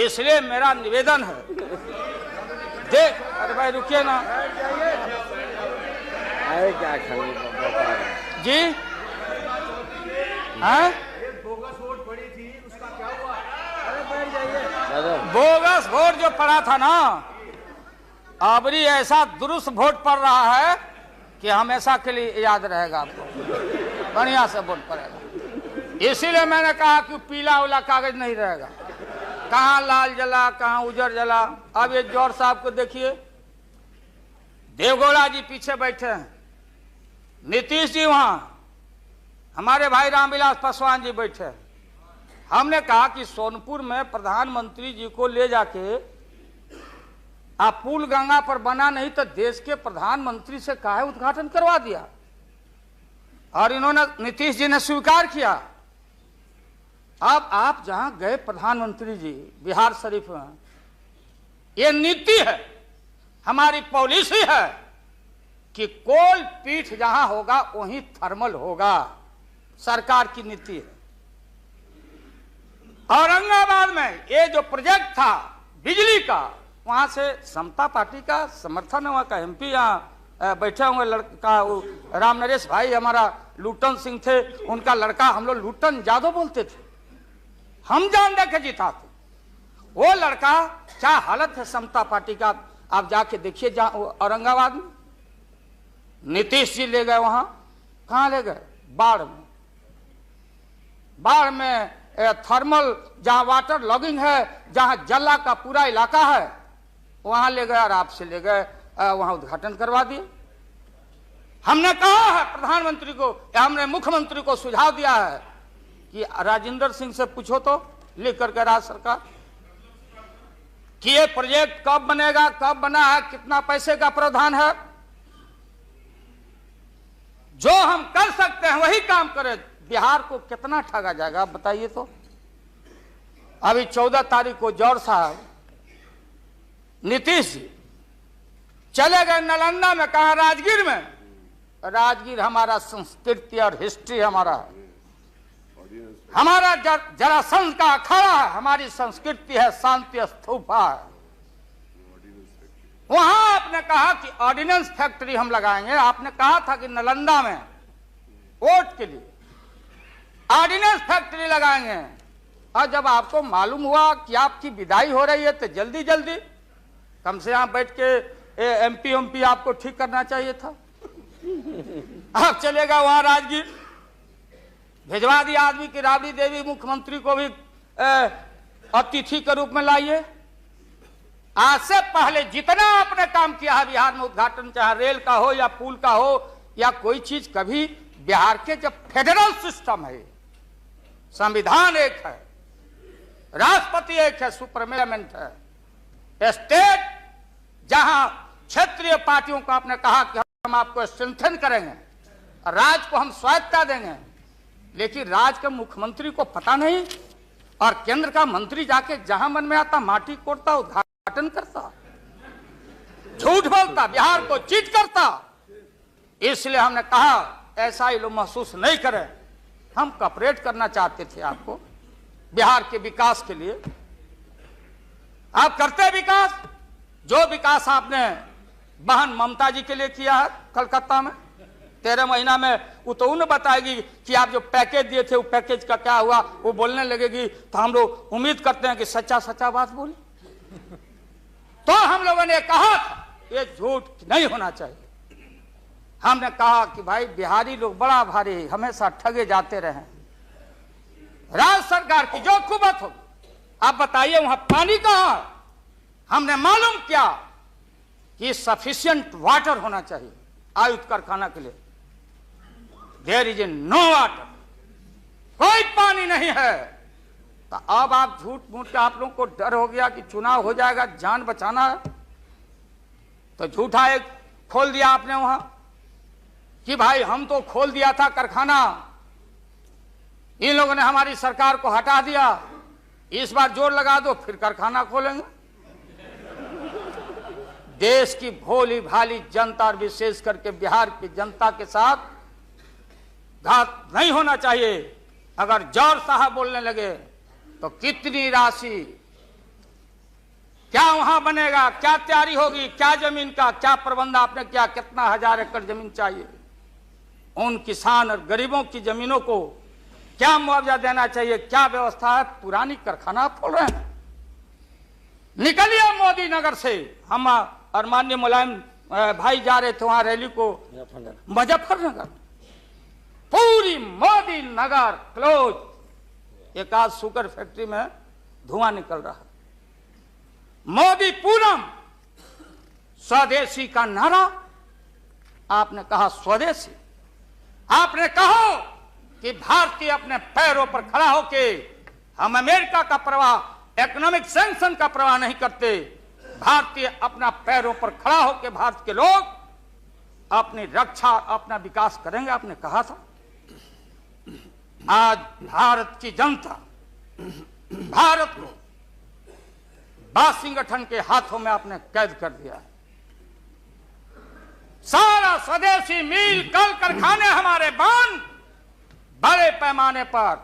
इसलिए मेरा निवेदन है, देख, अरे भाई रुकिए ना
क्या
जी, हैं? बोगस वोट जो पड़ा था ना, अबरी ऐसा दुरुस्त वोट पड़ रहा है कि हमेशा के लिए याद रहेगा, आपको बढ़िया से वोट पड़ेगा। इसीलिए मैंने कहा कि पीला वाला कागज नहीं रहेगा, कहाँ लाल जला कहाँ उजर जला। अब ये जौहर साहब को देखिए, देवगौड़ा जी पीछे बैठे हैं, नीतीश जी वहां, हमारे भाई रामविलास पासवान जी बैठे। हमने कहा कि सोनपुर में प्रधानमंत्री जी को ले जाके आप पुल गंगा पर बना नहीं तो देश के प्रधानमंत्री से काहे उद्घाटन करवा दिया, और इन्होंने, नीतीश जी ने स्वीकार किया। अब आप जहां गए प्रधानमंत्री जी बिहार शरीफ में, ये नीति है, हमारी पॉलिसी है कि कोल पीठ जहां होगा वहीं थर्मल होगा, सरकार की नीति है। औरंगाबाद में ये जो प्रोजेक्ट था बिजली का, वहां से समता पार्टी का समर्थन है, वहां का एमपी यहाँ बैठे हुए लड़का राम नरेश भाई हमारा लूटन सिंह थे, उनका लड़का हम लोग लूटन यादव बोलते थे, हम जान दे के जीता थे। वो लड़का क्या हालत है समता पार्टी का, आप जाके देखिए औरंगाबाद में। नीतीश जी ले गए वहां, कहां ले गए? बाढ़ में थर्मल जहां वाटर लॉगिंग है, जहां जला का पूरा इलाका है, वहां ले गए और आपसे ले गए, वहां उद्घाटन करवा दिए। हमने कहा है प्रधानमंत्री को, हमने मुख्यमंत्री को सुझाव दिया है कि राजेंद्र सिंह से पूछो तो, लिख करके राज्य सरकार कि ये प्रोजेक्ट कब बनेगा, कब बना है, कितना पैसे का प्रावधान है। जो हम कर सकते हैं वही काम करें। बिहार को कितना ठगा जाएगा आप बताइए तो। अभी 14 तारीख को जौहर साहब, नीतीश जी चले गए नालंदा में, कहा राजगीर में। राजगीर हमारा संस्कृति और हिस्ट्री हमारा जरासंध का अखाड़ा है, हमारी संस्कृति है, शांति स्तूपा है। वहां आपने कहा कि ऑर्डिनेंस फैक्ट्री हम लगाएंगे। आपने कहा था कि नालंदा में वोट के लिए ऑर्डिनेंस फैक्ट्री लगाएंगे, और जब आपको मालूम हुआ कि आपकी विदाई हो रही है तो जल्दी जल्दी कम से यहाँ बैठ के एमपी आपको ठीक करना चाहिए था। आप चलेगा वहां राजगीर, भिजवा दिया आदमी की राबड़ी देवी मुख्यमंत्री को भी अतिथि के रूप में लाइए। आज से पहले जितना आपने काम किया है बिहार में, उद्घाटन चाहे रेल का हो या पुल का हो या कोई चीज, कभी बिहार के जब फेडरल सिस्टम है, संविधान एक है, राष्ट्रपति एक है, सुपरमेंट है, स्टेट जहां क्षेत्रीय पार्टियों को आपने कहा कि हम आपको स्ट्रेंथन करेंगे, राज्य को हम स्वायत्तता देंगे, लेकिन राज्य के मुख्यमंत्री को पता नहीं, और केंद्र का मंत्री जाके जहां मन में आता माटी कोड़ता, उद्घाटन करता, झूठ बोलता, बिहार को चीट करता। इसलिए हमने कहा ऐसा ही लोग महसूस नहीं करें, हम कॉपरेट करना चाहते थे आपको बिहार के विकास के लिए। आप करते विकास, जो विकास आपने बहन ममता जी के लिए किया है कलकत्ता में 13 महीना में, वो तो उन्हें बताएगी कि आप जो पैकेज दिए थे वो पैकेज का क्या हुआ, वो बोलने लगेगी। तो हम लोग उम्मीद करते हैं कि सच्चा सच्चा बात बोले। तो हम लोगों ने कहा ये झूठ नहीं होना चाहिए। हमने कहा कि भाई बिहारी लोग बड़ा भारी, हमेशा ठगे जाते रहे। राज्य सरकार की जो कुबत हो, आप बताइए वहां पानी कहां? हमने मालूम किया कि सफिशिएंट वाटर होना चाहिए आयुध कारखाना के लिए। देयर इज नो वाटर, कोई पानी नहीं है। तो अब आप झूठ मूठ के, आप लोगों को डर हो गया कि चुनाव हो जाएगा, जान बचाना है, तो झूठा एक खोल दिया आपने वहां कि भाई हम तो खोल दिया था कारखाना, इन लोगों ने हमारी सरकार को हटा दिया, इस बार जोर लगा दो फिर कारखाना खोलेंगे। देश की भोली भाली जनता और विशेष करके बिहार की जनता के साथ घात नहीं होना चाहिए। अगर जौहर साहब बोलने लगे तो कितनी राशि, क्या वहां बनेगा, क्या तैयारी होगी, क्या जमीन का क्या प्रबंध आपने किया, कितना 1000 एकड़ जमीन चाहिए, उन किसान और गरीबों की जमीनों को क्या मुआवजा देना चाहिए, क्या व्यवस्था है। पुरानी कारखाना खोल रहे हैं। निकलिए मोदी नगर से, हम और माननीय मुलायम भाई जा रहे थे वहां रैली को मुजफ्फरनगर, पूरी मोदी नगर क्लोज। एक आज शुगर फैक्ट्री में धुआं निकल रहा है। मोदी पूरम, स्वदेशी का नारा आपने कहा, स्वदेशी आपने कहो कि भारतीय अपने पैरों पर खड़ा होके, हम अमेरिका का प्रवाह, इकोनॉमिक सैंक्शन का प्रवाह नहीं करते। भारतीय अपना पैरों पर खड़ा होके भारत के लोग अपनी रक्षा, अपना विकास करेंगे, आपने कहा था। आज भारत की जनता भारत को वाशिंगटन के हाथों में आपने कैद कर दिया है। सारा स्वदेशी मिल, कल कारखाने हमारे बंद, बड़े पैमाने पर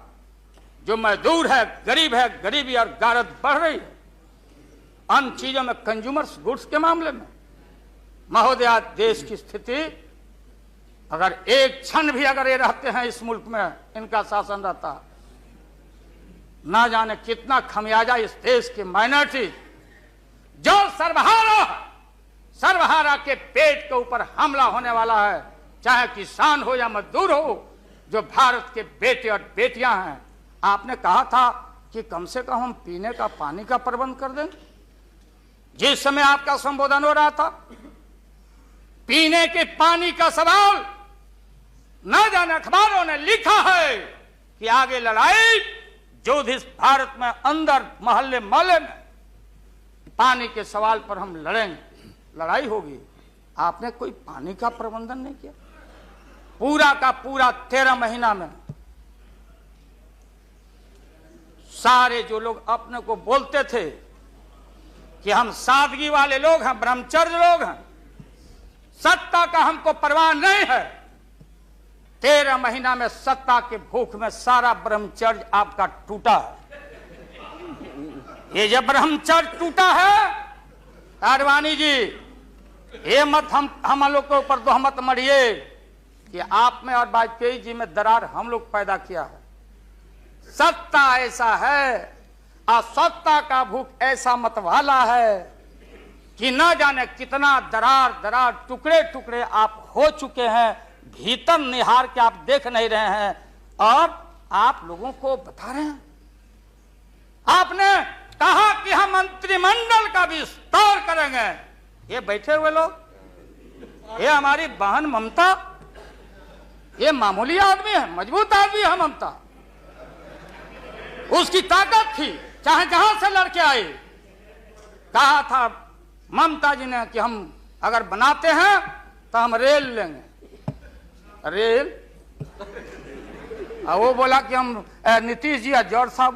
जो मजदूर है, गरीबी और गारत बढ़ रही है। अन्य चीजों में, कंज्यूमर्स गुड्स के मामले में महोदया, देश की स्थिति अगर एक क्षण भी अगर ये रहते हैं इस मुल्क में, इनका शासन रहता, ना जाने कितना खमियाजा इस देश के माइनॉरिटी जो सर्वहारा के पेट के ऊपर हमला होने वाला है, चाहे किसान हो या मजदूर हो, जो भारत के बेटे और बेटियां हैं। आपने कहा था कि कम से कम हम पीने का पानी का प्रबंध कर दें। जिस समय आपका संबोधन हो रहा था, पीने के पानी का सवाल, न जाने अखबारों ने लिखा है कि आगे लड़ाई जो इस भारत में अंदर मोहल्ले मोहल्ले में पानी के सवाल पर हम लड़ेंगे, लड़ाई होगी। आपने कोई पानी का प्रबंधन नहीं किया। पूरा का पूरा 13 महीना में सारे जो लोग अपने को बोलते थे कि हम सादगी वाले लोग हैं, ब्रह्मचर्य लोग हैं, सत्ता का हमको परवाह नहीं है, 13 महीना में सत्ता के भूख में सारा ब्रह्मचर्य आपका टूटा है। ये जब ब्रह्मचर्य टूटा है, आडवाणी जी, ये मत हम लोग के ऊपर दोहमत मढ़िए कि आप में और वाजपेयी जी में दरार हम लोग पैदा किया है। सत्ता ऐसा है और सत्ता का भूख ऐसा मतवाला है कि न जाने कितना दरार टुकड़े टुकड़े आप हो चुके हैं, भीतर निहार के आप देख नहीं रहे हैं और आप लोगों को बता रहे हैं। आपने कहा कि हम मंत्रिमंडल का विस्तार करेंगे। ये बैठे हुए लोग, ये हमारी बहन ममता, ये मामूली आदमी है, मजबूत आदमी है ममता, उसकी ताकत थी, चाहे जहां से लड़के आए। कहा था ममता जी ने कि हम अगर बनाते हैं तो हम रेल लेंगे, रेल। और वो बोला कि हम नीतीश जी या जौहर साहब